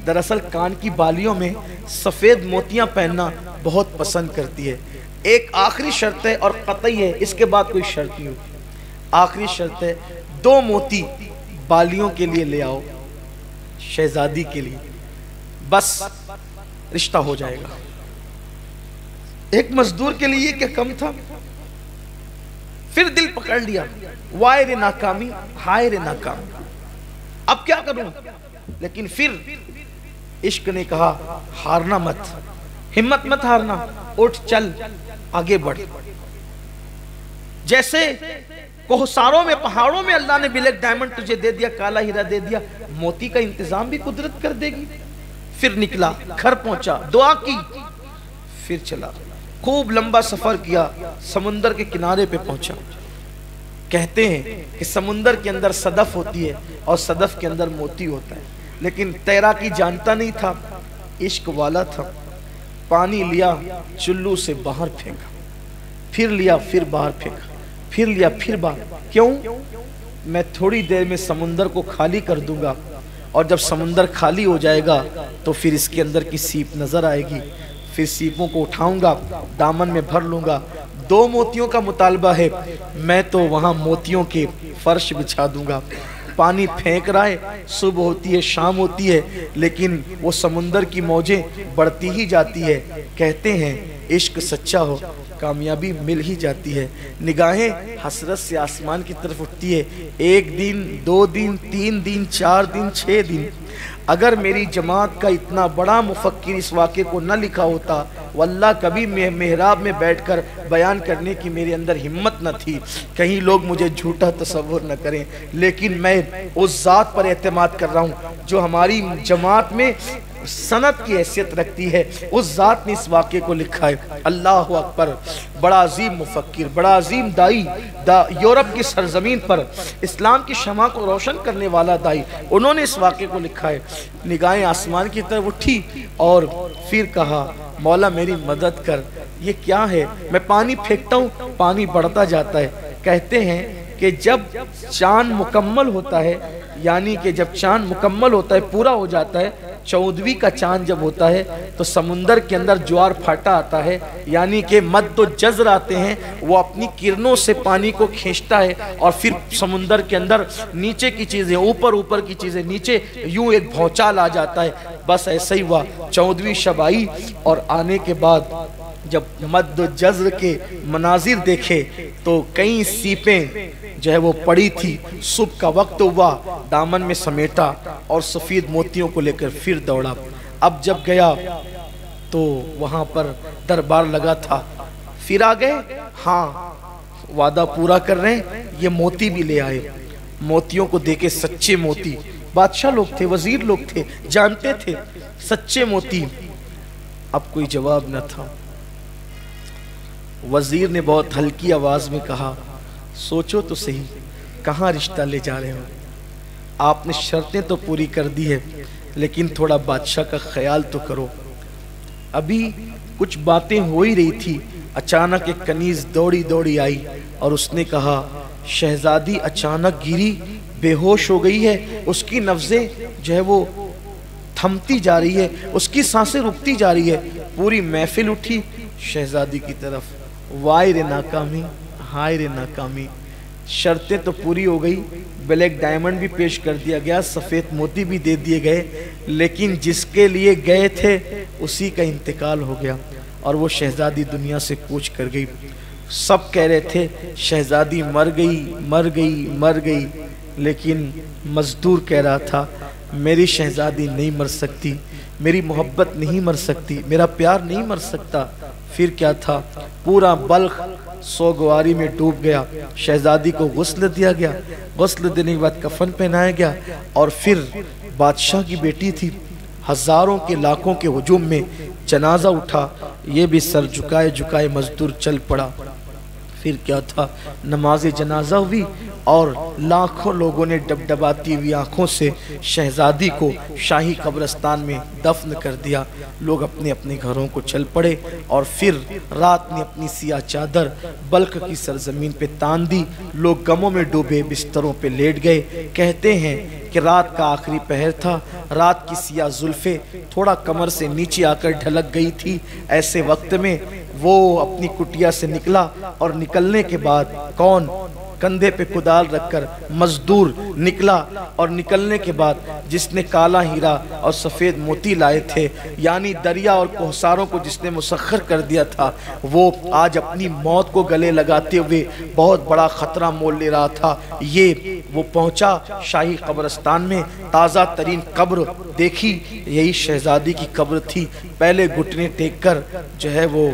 دراصل کان کی بالیوں میں سفید موتیاں پہننا بہت پسند کرتی ہے۔ ایک آخری شرط ہے اور قطعی ہے، اس کے بعد کوئی شرط نہیں ہوتی۔ آخری شرط ہے 2 موتی بالیوں کے لیے لے آؤ شہزادی کے لیے، بس رشتہ ہو جائے گا۔ ایک مزدور کے لیے کیا کم تھا؟ پھر دل پکڑ لیا، وائے رے ناکامی، ہائے رے ناکامی، اب کیا کروں؟ لیکن پھر عشق نے کہا ہارنا مت، ہمت مت ہارنا، اٹھ چل آگے بڑھ۔ جیسے کوہساروں میں، پہاڑوں میں اللہ نے بلیک ڈائمنڈ تجھے دے دیا، کالا ہیرا دے دیا، موتی کا انتظام بھی قدرت کر دے گی۔ پھر نکلا، گھر پہنچا، دعا کی، پھر چلا، خوب لمبا سفر کیا، سمندر کے کنارے پہ پہنچا۔ کہتے ہیں کہ سمندر کے اندر صدف ہوتی ہے اور صدف کے اندر موتی ہوتا ہے، لیکن تیراکی جانتا نہیں تھا، عشق والا تھا۔ پانی لیا، چلو سے باہر پھینکا، پھر لیا، پھر باہر پھینکا، پھر لیا، پھر باہر۔ کیوں؟ میں تھوڑی دیر میں سمندر کو خالی کر دوں گا، اور جب سمندر خالی ہو جائے گا تو پھر اس کے اندر کی سیپ نظر آئے گی، پھر سیپوں کو اٹھاؤں گا، دامن میں بھر لوں گا۔ 2 موتیوں کا مطالبہ ہے، میں تو وہاں موتیوں کے فرش بچھا دوں گا۔ پانی پھینک رہا ہے، صبح ہوتی ہے، شام ہوتی ہے، لیکن وہ سمندر کی موجیں بڑھتی ہی جاتی ہے۔ کہتے ہیں عشق سچا ہو کامیابی مل ہی جاتی ہے۔ نگاہیں حسرت سے آسمان کی طرف اٹھتی ہے، 1 دن 2 دن 3 دن 4 دن 6 دن، اگر میری جماعت کا اتنا بڑا مفکر اس واقعے کو نہ لکھا ہوتا، واللہ کبھی محراب میں بیٹھ کر بیان کرنے کی میرے اندر ہمت نہ تھی، کہیں لوگ مجھے جھوٹا تصور نہ کریں، لیکن میں اس ذات پر اعتماد کر رہا ہوں جو ہماری جماعت میں سند کی حیثیت رکھتی ہے، اس ذات نے اس واقعے کو لکھا ہے۔ اللہ اکبر، بڑا عظیم مفکر، بڑا عظیم دائی، یورپ کی سرزمین پر اسلام کی شمع کو روشن کرنے والا دائی، انہوں نے اس واقعے کو لکھا ہے۔ نگاہیں آسمان کی طرف اٹھی اور پھر کہا مولا میری مدد کر، یہ کیا ہے؟ میں پانی پھینکتا ہوں، پانی بڑھتا جاتا ہے۔ کہتے ہیں کہ جب چاند مکمل ہوتا ہے، یعنی کہ جب چاند مکمل ہوتا ہے، پورا ہو جاتا ہے، 14ویں کا چاند جب ہوتا ہے تو سمندر کے اندر جوار پھاٹا آتا ہے، یعنی کہ مد و جزر آتے ہیں، وہ اپنی کرنوں سے پانی کو کھینچتا ہے اور پھر سمندر کے اندر نیچے کی چیزیں اوپر کی چیزیں نیچے، یوں ایک بھونچال آ جاتا ہے۔ بس ایسا ہی ہوا، 14ویں شب آئی اور آنے کے بعد جب مد و جزر کے مناظر دیکھے تو کئی سیپیں جو ہے وہ پڑی تھی۔ صبح کا وقت ہوا، دامن میں سمیٹا اور سفید موتیوں کو لے کر پھر دوڑا۔ اب جب گیا تو وہاں پر دربار لگا تھا، پھر آ گئے، ہاں وعدہ پورا کر رہے ہیں، یہ موتی بھی لے آئے۔ موتیوں کو دیکھے سچے موتی، بادشاہ لوگ تھے، وزیر لوگ تھے، جانتے تھے سچے موتی۔ اب کوئی جواب نہ تھا۔ وزیر نے بہت ہلکی آواز میں کہا سوچو تو صحیح، کہاں رشتہ لے جا رہے ہو؟ آپ نے شرطیں تو پوری کر دی ہے، لیکن تھوڑا بادشاہ کا خیال تو کرو۔ ابھی کچھ باتیں ہو ہی رہی تھی، اچانک ایک کنیز دوڑی آئی اور اس نے کہا شہزادی اچانک گری، بے ہوش ہو گئی ہے، اس کی نبضیں جو ہے وہ تھمتی جا رہی ہے، اس کی سانسیں رکتی جا رہی ہے۔ پوری محفل اٹھی شہزادی کی طرف، وائے رے ناکامی، ہائے رے ناکامی۔ شرطیں تو پوری ہو گئی، بلیک ڈائمنڈ بھی پیش کر دیا گیا، سفید موتی بھی دے دیے گئے، لیکن جس کے لیے گئے تھے اسی کا انتقال ہو گیا اور وہ شہزادی دنیا سے کوچ کر گئی۔ سب کہہ رہے تھے شہزادی مر گئی، لیکن مزدور کہہ رہا تھا میری شہزادی نہیں مر سکتی، میری محبت نہیں مر سکتی، میرا پیار نہیں مر سکتا۔ پھر کیا تھا، پورا بلخ سوگواری میں ڈوب گیا، شہزادی کو غسل دیا گیا، غسل دینے کے بعد کفن پہنایا گیا، اور پھر بادشاہ کی بیٹی تھی، ہزاروں کے لاکھوں کے ہجوم میں جنازہ اٹھا، یہ بھی سر جھکائے جھکائے مزدور چل پڑا۔ پھر کیا تھا، نماز جنازہ ہوئی اور لاکھوں لوگوں نے ڈبڈباتی ہوئی آنکھوں سے شہزادی کو شاہی قبرستان میں دفن کر دیا۔ لوگ اپنے اپنے گھروں کو چل پڑے، اور پھر رات نے اپنی سیاہ چادر بلخ کی سرزمین پہ تان دی، لوگ غموں میں ڈوبے بستروں پہ لیٹ گئے۔ کہتے ہیں کہ رات کا آخری پہر تھا، رات کی سیاہ زلفیں تھوڑا کمر سے نیچے آ کر ڈھلک گئی تھی، ایسے وقت میں وہ اپنی کٹیا سے نکلا، اور نکلنے کے بعد کون، کندھے پہ کدال رکھ کر مزدور نکلا، اور نکلنے کے بعد جس نے کالا ہیرا اور سفید موتی لائے تھے، یعنی دریا اور کوہساروں کو جس نے مسخر کر دیا تھا، وہ آج اپنی موت کو گلے لگاتے ہوئے بہت بڑا خطرہ مول لے رہا تھا۔ وہ پہنچا شاہی قبرستان میں، تازہ ترین قبر دیکھی، یہی شہزادی کی قبر تھی۔ پہلے گھٹنے ٹیک کر جو ہے وہ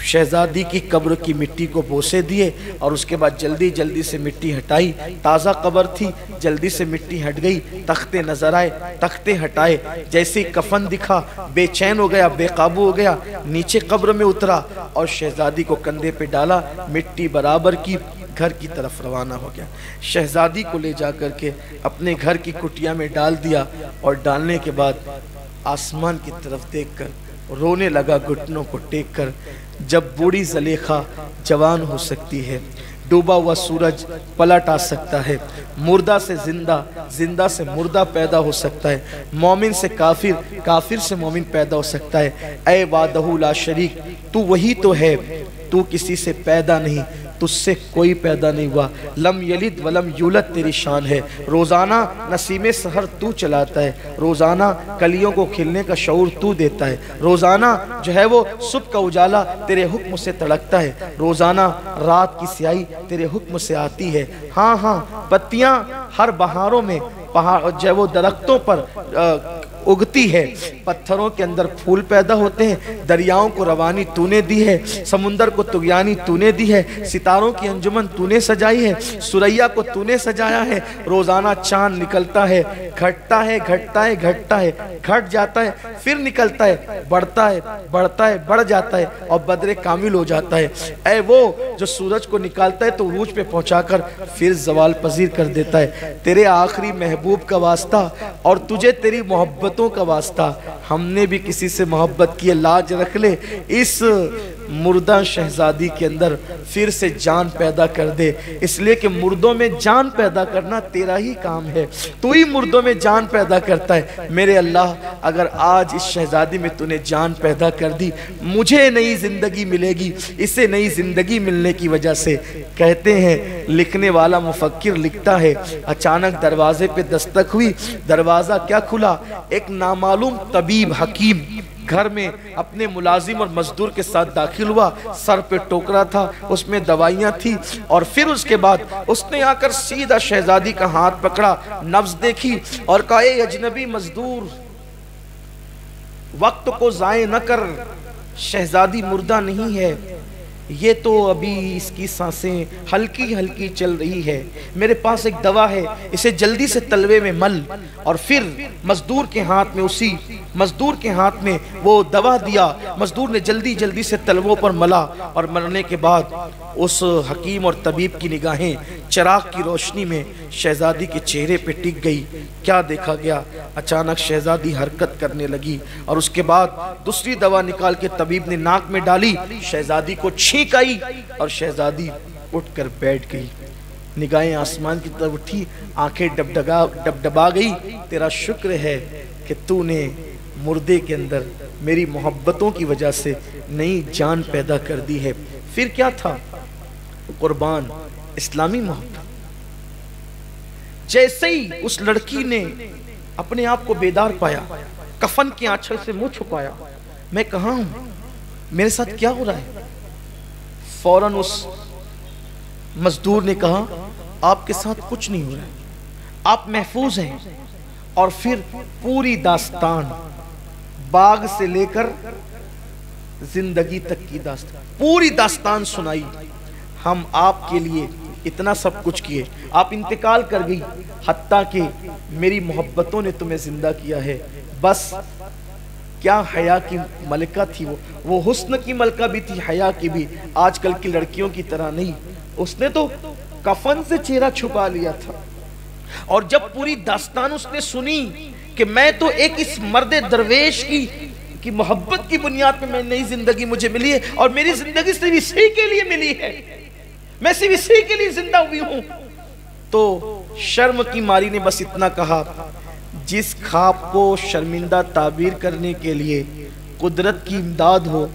شہزادی کی قبر کی مٹی کو بوسے دیے، اور اس کے بعد جلدی جلدی سے مٹی ہٹائی۔ تازہ قبر تھی، جلدی سے مٹی ہٹ گئی، تختے نظر آئے، تختے ہٹائے، جیسے کفن دکھا بے چین ہو گیا، بے قابو ہو گیا، نیچے قبر میں اترا اور شہزادی کو کندھے پہ ڈالا، مٹی برابر کی، گھر کی طرف روانہ ہو گیا۔ شہزادی کو لے جا کر کے اپنے گھر کی کٹیا میں ڈال دیا، اور ڈالنے کے بعد آسمان کی طرف دیکھ کر رونے لگا گھٹنوں کو ٹیک کر۔ جب بوڑھی زلیخا جوان ہو سکتی ہے، ڈوبا ہوا سورج پلٹ آ سکتا ہے، مردہ سے زندہ، زندہ سے مردہ پیدا ہو سکتا ہے، مومن سے کافر، کافر سے مومن پیدا ہو سکتا ہے۔ اے وحدہ لا شریک، تو وہی تو ہے، تو کسی سے پیدا نہیں، تجھ سے کوئی پیدا نہیں ہوا، لم یلد ولم یولد تیری شان ہے۔ روزانہ نسیم سحر تو چلاتا ہے، روزانہ کلیوں کو کھلنے کا شعور تو دیتا ہے، روزانہ جو ہے وہ صبح کا اجالا تیرے حکم سے تڑکتا ہے، روزانہ رات کی سیاہی تیرے حکم سے آتی ہے۔ ہاں ہاں، پتیاں ہر بہاروں میں جو ہے وہ درختوں پر اگتی ہے، پتھروں کے اندر پھول پیدا ہوتے ہیں، دریاؤں کو روانی تو نے دی ہے، سمندر کو طغیانی تو نے دی ہے، ستاروں کی انجمن تو نے سجائی ہے، سریا کو تو نے سجایا ہے۔ روزانہ چاند نکلتا ہے، گھٹتا ہے، گھٹتا ہے، گھٹتا ہے، گھٹ جاتا ہے، پھر نکلتا ہے، بڑھتا ہے، بڑھتا ہے، بڑھ جاتا ہے، اور بدر کامل ہو جاتا ہے۔ اے وہ جو سورج کو نکالتا ہے تو عروج پہ پہنچا کر پھر زوال پذیر کر دیتا ہے۔ تیرے آخری محبوب کا واسطہ اور تجھے تیری محبتوں کا واسطہ، ہم نے بھی کسی سے محبت کی، لاج رکھ لے، اس مردہ شہزادی کے اندر پھر سے جان پیدا کر دے، اس لیے کہ مردوں میں جان پیدا کرنا تیرا ہی کام ہے، تو ہی مردوں میں جان پیدا کرتا ہے۔ میرے اللہ، اگر آج اس شہزادی میں تو نے جان پیدا کر دی، مجھے نئی زندگی ملے گی، اسے نئی زندگی ملنے کی وجہ سے۔ کہتے ہیں لکھنے والا مفکر لکھتا ہے، اچانک دروازے پہ دستک ہوئی، دروازہ کیا کھلا، ایک نامعلوم طبیب حکیم گھر میں اپنے ملازم اور مزدور کے ساتھ داخل ہوا، سر پہ ٹوکرا تھا، اس میں دوائیاں تھی، اور پھر اس کے بعد اس نے آ کر سیدھا شہزادی کا ہاتھ پکڑا، نبض دیکھی اور کہا، اے اجنبی مزدور، وقت کو ضائع نہ کر، شہزادی مردہ نہیں ہے، یہ تو ابھی اس کی سانسیں ہلکی ہلکی چل رہی ہے، میرے پاس ایک دوا ہے، اسے جلدی سے تلوے میں مل۔ اور پھر مزدور کے ہاتھ میں مزدور کے ہاتھ میں وہ دوا دیا، مزدور نے جلدی جلدی سے تلووں پر ملا، اور ملنے کے بعد اس حکیم اور طبیب کی نگاہیں چراغ کی روشنی میں شہزادی کے چہرے پہ ٹک گئی۔ کیا دیکھا گیا، اچانک شہزادی حرکت کرنے لگی، اور اس کے بعد دوسری دوا نکال کے طبیب نے ناک میں ڈالی، شہزادی کو چھینک آئی اور شہزادی اٹھ کر بیٹھ گئی، نگاہیں آسمان کی طرف اٹھی، آنکھیں ڈبڈبا گئی۔ تیرا شکر ہے کہ تو نے مردے کے اندر میری محبتوں کی وجہ سے نئی جان پیدا کر دی ہے۔ پھر کیا تھا، قربان اسلامی محبت۔ جیسے ہی اس لڑکی نے اپنے آپ کو بیدار پایا، کفن کی آنچل سے منہ چھپایا، میں کہاں ہوں، میرے ساتھ کیا ہو رہا ہے، فوراً اس مزدور نے کہا، آپ کے ساتھ کچھ نہیں ہو رہا ہے، آپ محفوظ ہیں، اور پھر پوری داستان، باغ سے لے کر زندگی تک کی داستان، پوری داستان سنائی. ہم آپ کے لیے اتنا سب کچھ کیے، آپ انتقال کر گئی، حتیٰ کہ میری محبتوں نے تمہیں زندہ کیا ہے. بس کیا حیا کی ملکہ تھی وہ حسن کی ملکہ بھی تھی، حیا کی بھی. آج کل کی لڑکیوں کی طرح نہیں، اس نے تو کفن سے چہرہ چھپا لیا تھا. اور جب پوری داستان اس نے سنی کہ میں تو ایک اس مرد درویش کی محبت کی بنیاد پہ میں نئی زندگی مجھے ملی ہے، اور میری زندگی صرف اسی کے لیے ملی ہے، میں صرف اسی کے لیے زندہ ہوئی ہوں، تو شرم کی ماری نے بس اتنا کہا، جس خواب کو شرمندہ تعبیر کرنے کے لیے قدرت کی امداد ہو،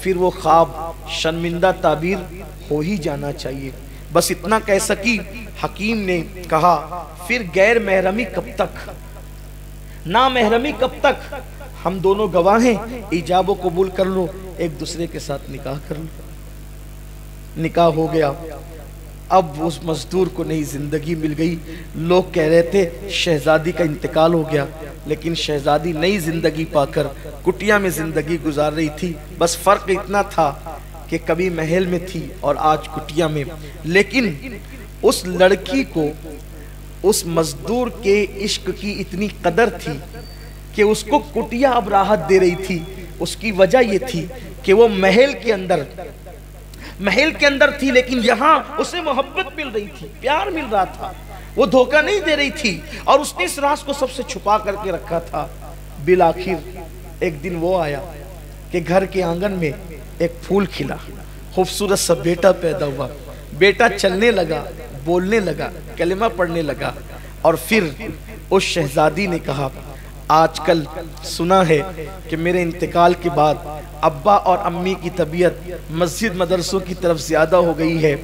پھر وہ خواب شرمندہ تعبیر ہو ہی جانا چاہیے. بس اتنا کہہ سکی. حکیم نے کہا پھر غیر محرمی کب تک، نامحرمی کب تک، ہم دونوں گواہ ہیں، ایجاب و قبول کر لو، ایک دوسرے کے ساتھ نکاح کر لو. نکاح ہو گیا. اب اس مزدور کو نئی زندگی مل گئی. لوگ کہہ رہے تھے شہزادی کا انتقال ہو گیا، لیکن شہزادی نئی زندگی پا کر کٹیا میں زندگی گزار رہی تھی. بس فرق اتنا تھا کہ کبھی محل میں تھی اور آج کٹیا میں. لیکن اس لڑکی کو اس مزدور کے عشق کی اتنی قدر تھی کہ اس کو کٹیا اب راحت دے رہی تھی. اس کی وجہ یہ تھی کہ وہ محل کے اندر تھی، لیکن یہاں اسے محبت مل رہی تھی، پیار مل رہا تھا، وہ دھوکہ نہیں دے رہی تھی، اور اس نے اس راز کو سب سے چھپا کر کے رکھا تھا. بالآخر ایک دن وہ آیا کہ گھر کے آنگن میں ایک پھول کھلا، خوبصورت سا بیٹا پیدا ہوا. بیٹا چلنے لگا، بولنے لگا، کلمہ پڑھنے لگا. اور پھر اس شہزادی نے کہا آج کل سنا ہے کہ میرے انتقال کے بعد ابا اور امی کی طبیعت مسجد مدرسوں کی طرف زیادہ ہو گئی ہے،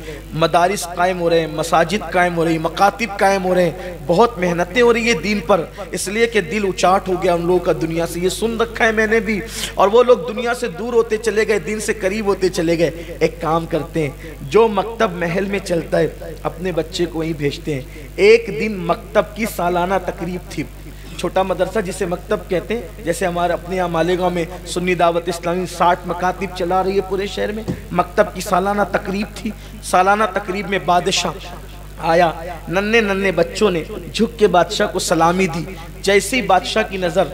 مدارس قائم ہو رہے ہیں، مساجد قائم ہو رہی ہیں، مکاتب قائم ہو رہے ہیں، بہت محنتیں ہو رہی ہیں دین پر، اس لیے کہ دل اچاٹ ہو گیا ان لوگوں کا دنیا سے. یہ سن رکھا ہے میں نے بھی، اور وہ لوگ دنیا سے دور ہوتے چلے گئے، دین سے قریب ہوتے چلے گئے. ایک کام کرتے ہیں، جو مکتب محل میں چلتا ہے اپنے بچے کو وہیں بھیجتے ہیں. ایک دن مکتب کی سالانہ تقریب تھی، چھوٹا مدرسہ جسے مکتب کہتے ہیں، جیسے ہمارے اپنے یہاں مالیگاؤں میں سنی دعوت اسلامی 60 مکاتب چلا رہی ہے پورے شہر میں. مکتب کی سالانہ تقریب تھی. سالانہ تقریب میں بادشاہ آیا، ننھے بچوں نے جھک کے بادشاہ کو سلامی دی. جیسے ہی بادشاہ کی نظر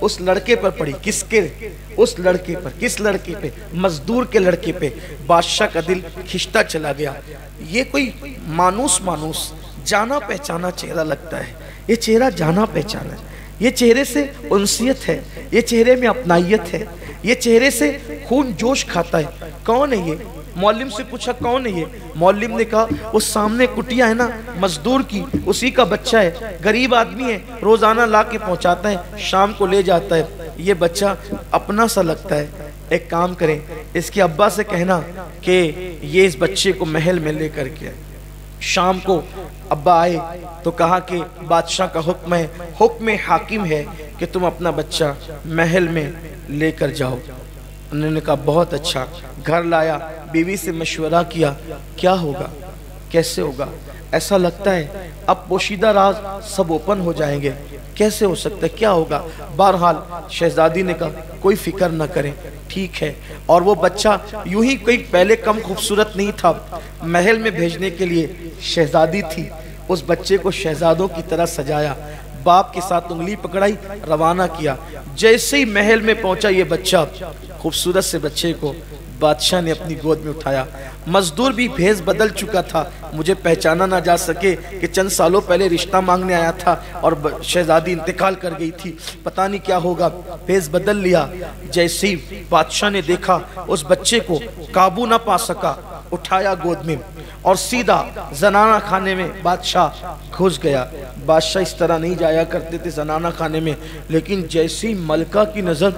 اس لڑکے پر پڑی، اس لڑکے پر، کس لڑکے پہ؟ مزدور کے لڑکے پہ. بادشاہ کا دل کھنچتا چلا گیا. یہ کوئی مانوس جانا پہچانا چہرہ لگتا ہے، یہ چہرہ جانا پہچانا ہے، یہ چہرے سے انسیت ہے، یہ چہرے میں اپنائیت ہے، یہ چہرے سے خون جوش کھاتا ہے. کون ہے یہ؟ معلم سے پوچھا کون ہے یہ؟ معلم نے کہا وہ سامنے کٹیا ہے نا مزدور کی، اسی کا بچہ ہے، غریب آدمی ہے، روزانہ لا کے پہنچاتا ہے، شام کو لے جاتا ہے. یہ بچہ اپنا سا لگتا ہے. ایک کام کریں، اس کے ابا سے کہنا کہ یہ اس بچے کو محل میں لے کر کے. شام کو ابا آئے تو کہا کہ بادشاہ کا حکم ہے، حکم حاکم ہے کہ تم اپنا بچہ محل میں لے کر جاؤ. انہوں نے کہا بہت اچھا. گھر لایا، بیوی سے مشورہ کیا، کیا ہوگا، کیسے ہوگا؟ ایسا لگتا ہے اب پوشیدہ راز سب اوپن ہو جائیں گے، کیسے ہو سکتا ہے، کیا ہوگا؟ بہرحال شہزادی نے کہا کوئی فکر نہ کریں، ٹھیک ہے. اور وہ بچہ یوں ہی کوئی پہلے کم خوبصورت نہیں تھا. محل میں بھیجنے کے لیے شہزادی تھی، اس بچے کو شہزادوں کی طرح سجایا، باپ کے ساتھ انگلی پکڑائی، روانہ کیا. جیسے ہی محل میں پہنچا یہ بچہ، خوبصورت سے بچے کو بادشاہ نے اپنی گود میں اٹھایا. مزدور بھی بھیس بدل چکا تھا، مجھے پہچانا نہ جا سکے کہ چند سالوں پہلے رشتہ مانگنے آیا تھا اور شہزادی انتقال کر گئی تھی، پتہ نہیں کیا ہوگا. بھیس بدل لیا. جیسے ہی بادشاہ نے دیکھا اس بچے کو قابو نہ پا سکا، اٹھایا گود میں اور سیدھا زنانہ خانے میں بادشاہ گھس گیا. بادشاہ اس طرح نہیں جایا کرتے تھے زنانہ خانے میں، لیکن جیسے ہی ملکہ کی نظر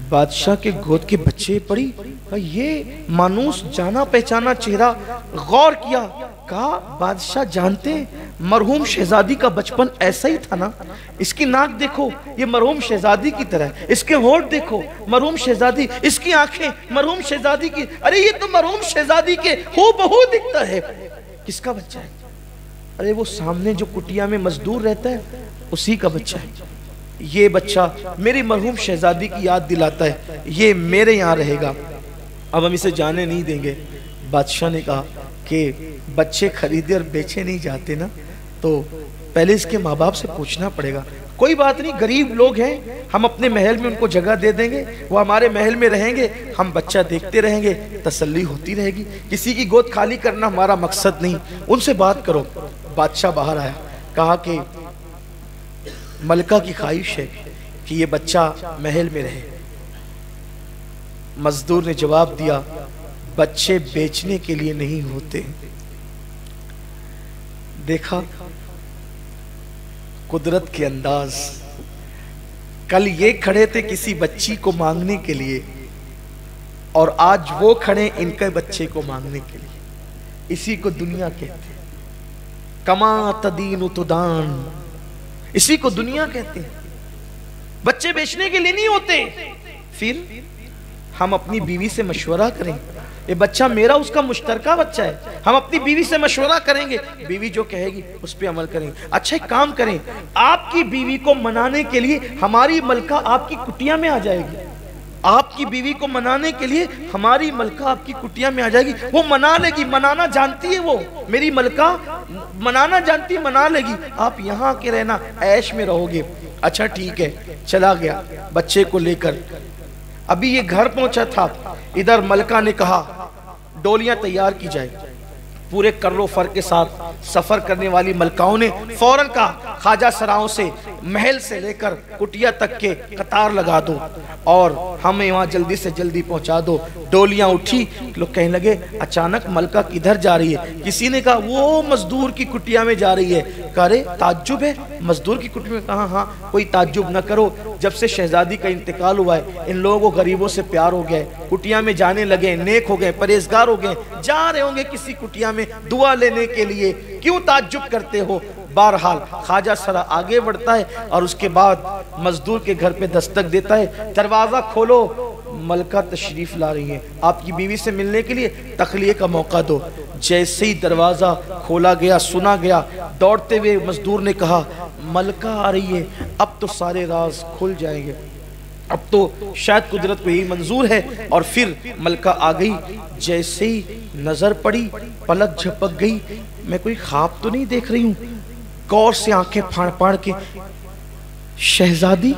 بادشاہ کے گود کے بچے پڑی، یہ مانوس جانا پہچانا چہرہ. غور کیا، کہا بادشاہ جانتے ہیں مرحوم شہزادی کا بچپن ایسا ہی تھا نا؟ اس کی ناک دیکھو، یہ مرحوم شہزادی کی طرح ہے، اس کے ہونٹ دیکھو مرحوم شہزادی، اس کی آنکھیں مرحوم شہزادی کی. ارے یہ تو مرحوم شہزادی کے ہو بہو دکھتا ہے. کس کا بچہ ہے؟ ارے وہ سامنے جو کٹیا میں مزدور رہتا ہے اسی کا بچہ ہے. یہ بچہ میری مرحوم شہزادی کی یاد دلاتا ہے, یہ میرے یہاں رہے گا, اب ہم اسے جانے نہیں دیں گے. بادشاہ نے کہا کہ بچے خریدے اور بیچے نہیں جاتے نا, تو پہلے اس کے ماں باپ سے پوچھنا پڑے گا. کوئی بات نہیں, غریب لوگ ہیں, ہم اپنے محل میں ان کو جگہ دے دیں گے, وہ ہمارے محل میں رہیں گے, ہم بچہ دیکھتے رہیں گے, تسلی ہوتی رہے گی. کسی کی گود خالی کرنا ہمارا مقصد نہیں, ان سے بات کرو. بادشاہ باہر آیا, کہا کہ ملکہ کی خواہش ہے کہ یہ بچہ محل میں رہے. مزدور نے جواب دیا, بچے بیچنے کے لیے نہیں ہوتے. دیکھا قدرت کے انداز. کل یہ کھڑے تھے کسی بچی کو مانگنے کے لیے, اور آج وہ کھڑے ان کے بچے کو مانگنے کے لیے. اسی کو دنیا کہتے ہیں, کما تدین تدان, اسی کو دنیا کہتے ہیں. بچے بیچنے کے لیے نہیں ہوتے. پھر ہم اپنی بیوی سے مشورہ کریں, یہ بچہ میرا, اس کا مشترکہ بچہ ہے, ہم اپنی بیوی سے مشورہ کریں گے, بیوی جو کہے گی اس پہ عمل کریں گے. اچھا ایک کام کریں, آپ کی بیوی کو منانے کے لیے ہماری ملکہ آپ کی کٹیا میں آ جائے گی. آپ کی بیوی کو منانے کے لیے ہماری ملکہ آپ کی کٹیا میں آ جائے گی, وہ منا لے گی, منانا جانتی ہے وہ, میری ملکہ منانا جانتی ہے, منا لے گی. آپ یہاں کے رہنا, عیش میں رہو گے. اچھا ٹھیک ہے, چلا گیا بچے کو لے کر. ابھی یہ گھر پہنچا تھا, ادھر ملکہ نے کہا ڈولیاں تیار کی جائے. پورے کر و فر کے ساتھ سفر کرنے والی ملکاؤں نے فوراً کہا خواجہ سراؤں سے, محل سے لے کر کٹیا تک کے قطار لگا دو اور ہمیں وہاں جلدی سے جلدی پہنچا دو. ڈولیاں اٹھی, لوگ کہنے لگے اچانک ملکہ کدھر جا رہی ہے؟ کسی نے کہا وہ مزدور کی کٹیا میں جا رہی ہے. کہا رے تعجب ہے, مزدور کی کٹیا میں؟ کہا ہاں, کوئی تعجب نہ کرو, جب سے شہزادی کا انتقال ہوا ہے ان لوگوں کو غریبوں سے پیار ہو گیا ہے, کٹیا میں جانے لگے, نیک ہو گئے, پرہیزگار ہو گئے, جا رہے ہوں گے کسی کٹیا میں دعا لینے کے لیے, کیوں تعجب کرتے ہو؟ بہرحال خواجہ سرا آگے بڑھتا ہے اور اس کے بعد مزدور کے گھر پہ دستک دیتا ہے, دروازہ کھولو, ملکہ تشریف لا رہی ہیں, آپ کی بیوی سے ملنے کے لیے تخلیہ کا موقع دو. جیسے ہی دروازہ کھولا گیا, سنا گیا, دوڑتے ہوئے مزدور نے کہا ملکہ آ رہی ہے, اب تو سارے راز کھل جائیں گے, اب تو شاید قدرت کو یہی منظور ہے. اور پھر ملکہ آ گئی, جیسے ہی نظر پڑی پلک جھپک گئی, میں کوئی خواب تو نہیں دیکھ رہی ہوں. غور سے آنکھیں پھاڑ پھاڑ کے, شہزادی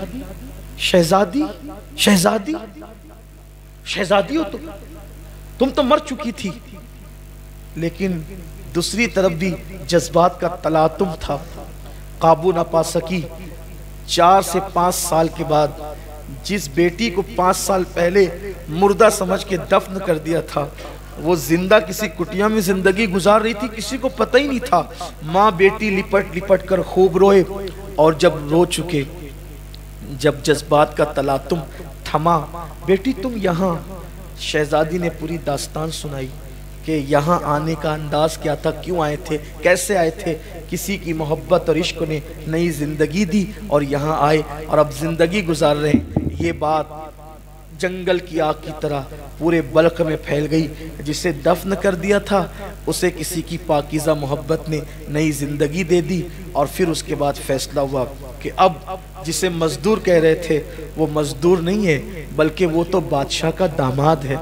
شہزادی شہزادی شہزادی ہو تم تو مر چکی تھی. لیکن دوسری طرف بھی جذبات کا تلاطم تھا, قابو نہ پا سکی. 4 سے 5 سال کے بعد جس بیٹی کو 5 سال پہلے مردہ سمجھ کے دفن کر دیا تھا, وہ زندہ کسی کٹیا میں زندگی گزار رہی تھی, کسی کو پتہ ہی نہیں تھا. ماں بیٹی لپٹ لپٹ کر خوب روئے, اور جب رو چکے, جب جذبات کا تلاطم تھما, بیٹی تم یہاں, شہزادی نے پوری داستان سنائی کہ یہاں آنے کا انداز کیا تھا, کیوں آئے تھے, کیسے آئے تھے. کسی کی محبت اور عشق نے نئی زندگی دی اور یہاں آئے اور اب زندگی گزار رہے ہیں. یہ بات جنگل کی آگ کی طرح پورے بلخ میں پھیل گئی. جسے دفن کر دیا تھا اسے کسی کی پاکیزہ محبت نے نئی زندگی دے دی. اور پھر اس کے بعد فیصلہ ہوا کہ اب جسے مزدور کہہ رہے تھے وہ مزدور نہیں ہے, بلکہ وہ تو بادشاہ کا داماد ہے.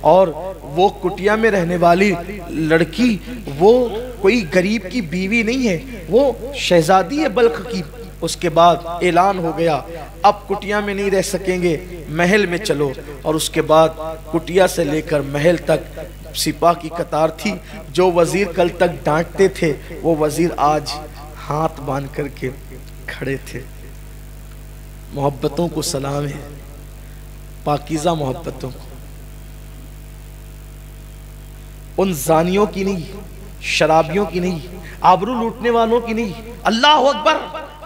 اور وہ کٹیا میں رہنے والی لڑکی وہ کوئی غریب کی بیوی نہیں ہے, وہ شہزادی ہے بلخ کی. اس کے بعد اعلان ہو گیا اب کٹیا میں نہیں رہ سکیں گے, محل میں چلو. اور اس کے بعد کٹیا سے لے کر محل تک سپاہ کی قطار تھی. جو وزیر کل تک ڈانٹتے تھے وہ وزیر آج ہاتھ باندھ کر کے کھڑے تھے. محبتوں کو سلام ہے, پاکیزہ محبتوں کو, ان زانیوں کی نہیں, شرابیوں کی نہیں, آبرو لوٹنے والوں کی نہیں. اللہ اکبر,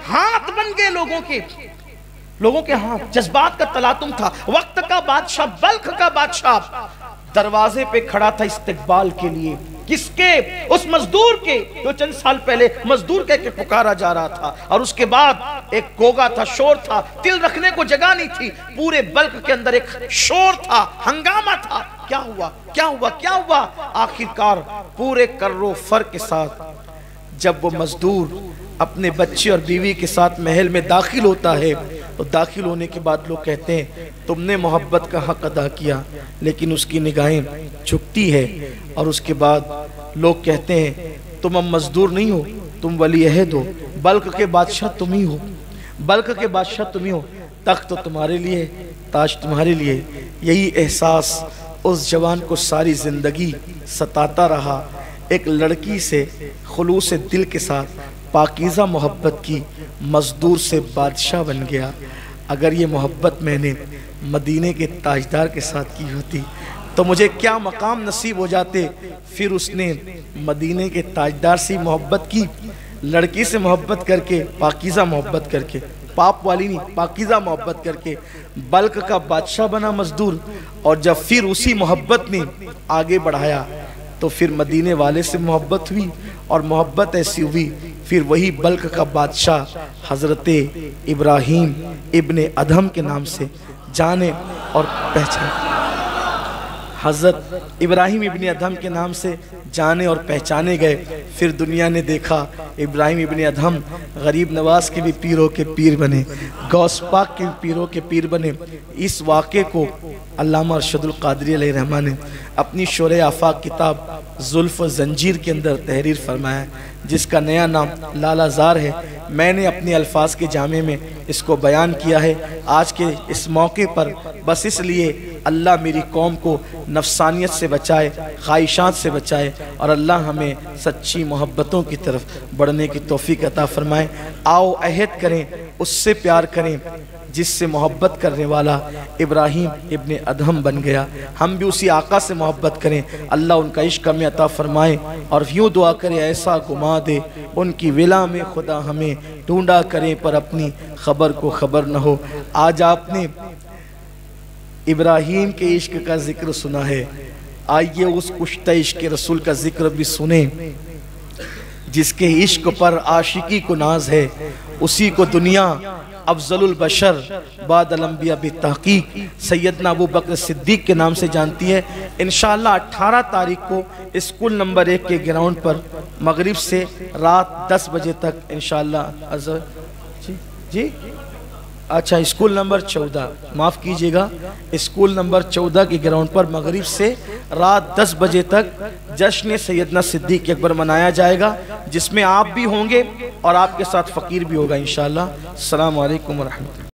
ہاتھ بن گئے لوگوں کے ہاتھ. جذبات کا تلاطم تھا. وقت کا بادشاہ, بلخ کا بادشاہ دروازے پہ کھڑا تھا استقبال کے لیے. کس کے؟ اس مزدور کے جو چند سال پہلے مزدور کہہ کے پکارا جا رہا تھا. اور اس کے بعد ایک گوگا تھا, شور تھا, دل رکھنے کو جگہ نہیں تھی. پورے بلخ کے اندر ایک شور تھا, ہنگامہ تھا. کیا ہوا کیا ہوا کیا ہوا؟ آخر کار پورے کر و فر کے ساتھ جب وہ مزدور اپنے بچے اور بیوی کے ساتھ محل میں داخل ہوتا ہے تو داخل ہونے کے بعد لوگ کہتے ہیں تم نے محبت کا حق ادا کیا، لیکن اس کی نگاہیں جھکتی ہے، اور اس کے بعد لوگ کہتے ہیں تم اب مزدور نہیں ہو، تم ولی عہد ہو، بلک کے بادشاہ تم ہی ہو، بلک کے بادشاہ تم ہی ہو، تخت تو تمہارے لیے، تاج تمہارے لیے۔ یہی احساس اس جوان کو ساری زندگی ستاتا رہا۔ ایک لڑکی سے خلوص دل کے ساتھ پاکیزہ محبت کی، مزدور سے بادشاہ بن گیا۔ اگر یہ محبت میں نے مدینے کے تاجدار کے ساتھ کی ہوتی تو مجھے کیا مقام نصیب ہو جاتے۔ پھر اس نے مدینے کے تاجدار سے محبت کی، لڑکی سے محبت کر کے، پاکیزہ محبت کر کے، پاپ والی نہیں، پاکیزہ محبت کر کے بلک کا بادشاہ بنا مزدور۔ اور جب پھر اسی محبت نے آگے بڑھایا تو پھر مدینے والے سے محبت ہوئی، اور محبت ایسی ہوئی پھر وہی بلک کا بادشاہ حضرت ابراہیم ابن ادہم کے نام سے جانے اور پہچانے، حضرت ابراہیم ابن ادہم کے نام سے جانے اور پہچانے گئے۔ پھر دنیا نے دیکھا ابراہیم ابن ادہم غریب نواز کے بھی پیروں کے پیر بنے، غوث پاک کے بھی پیروں کے پیر بنے۔ اس واقعے کو علامہ ارشد القادری علیہ رحمٰن نے اپنی شرح آفاق کتاب زلف و زنجیر کے اندر تحریر فرمایا، جس کا نیا نام لالا زار ہے۔ میں نے اپنے الفاظ کے جامع میں اس کو بیان کیا ہے آج کے اس موقع پر، بس اس لیے اللہ میری قوم کو نفسانیت سے بچائے، خواہشات سے بچائے، اور اللہ ہمیں سچی محبتوں کی طرف بڑھنے کی توفیق عطا فرمائے۔ آؤ عہد کریں، اس سے پیار کریں جس سے محبت کرنے والا ابراہیم ابن ادہم بن گیا۔ ہم بھی اسی آقا سے محبت کریں، اللہ ان کا عشق ہمیں عطا فرمائے، اور یوں دعا کرے ایسا گما دے ان کی ولا میں خدا ہمیں، ڈھونڈا کریں پر اپنی خبر کو خبر نہ ہو۔ آج آپ نے ابراہیم کے عشق کا ذکر سنا ہے، آئیے اس کشتہ عشق رسول کا ذکر بھی سنیں جس کے عشق پر عاشقی کو ناز ہے۔ اسی کو دنیا افضل البشر بعد الانبیاء بتحقیق سیدنا ابو بکر صدیق کے نام سے جانتی ہے۔ انشاءاللہ 18 تاریخ کو اسکول نمبر 1 کے گراؤنڈ پر مغرب سے رات 10 بجے تک انشاءاللہ جی اچھا اسکول نمبر 14 معاف کیجئے گا، اسکول نمبر 14 کے گراؤنڈ پر مغرب سے رات 10 بجے تک جشن سیدنا صدیق اکبر منایا جائے گا، جس میں آپ بھی ہوں گے اور آپ کے ساتھ فقیر بھی ہوگا انشاءاللہ۔ السلام علیکم ورحمۃ اللہ۔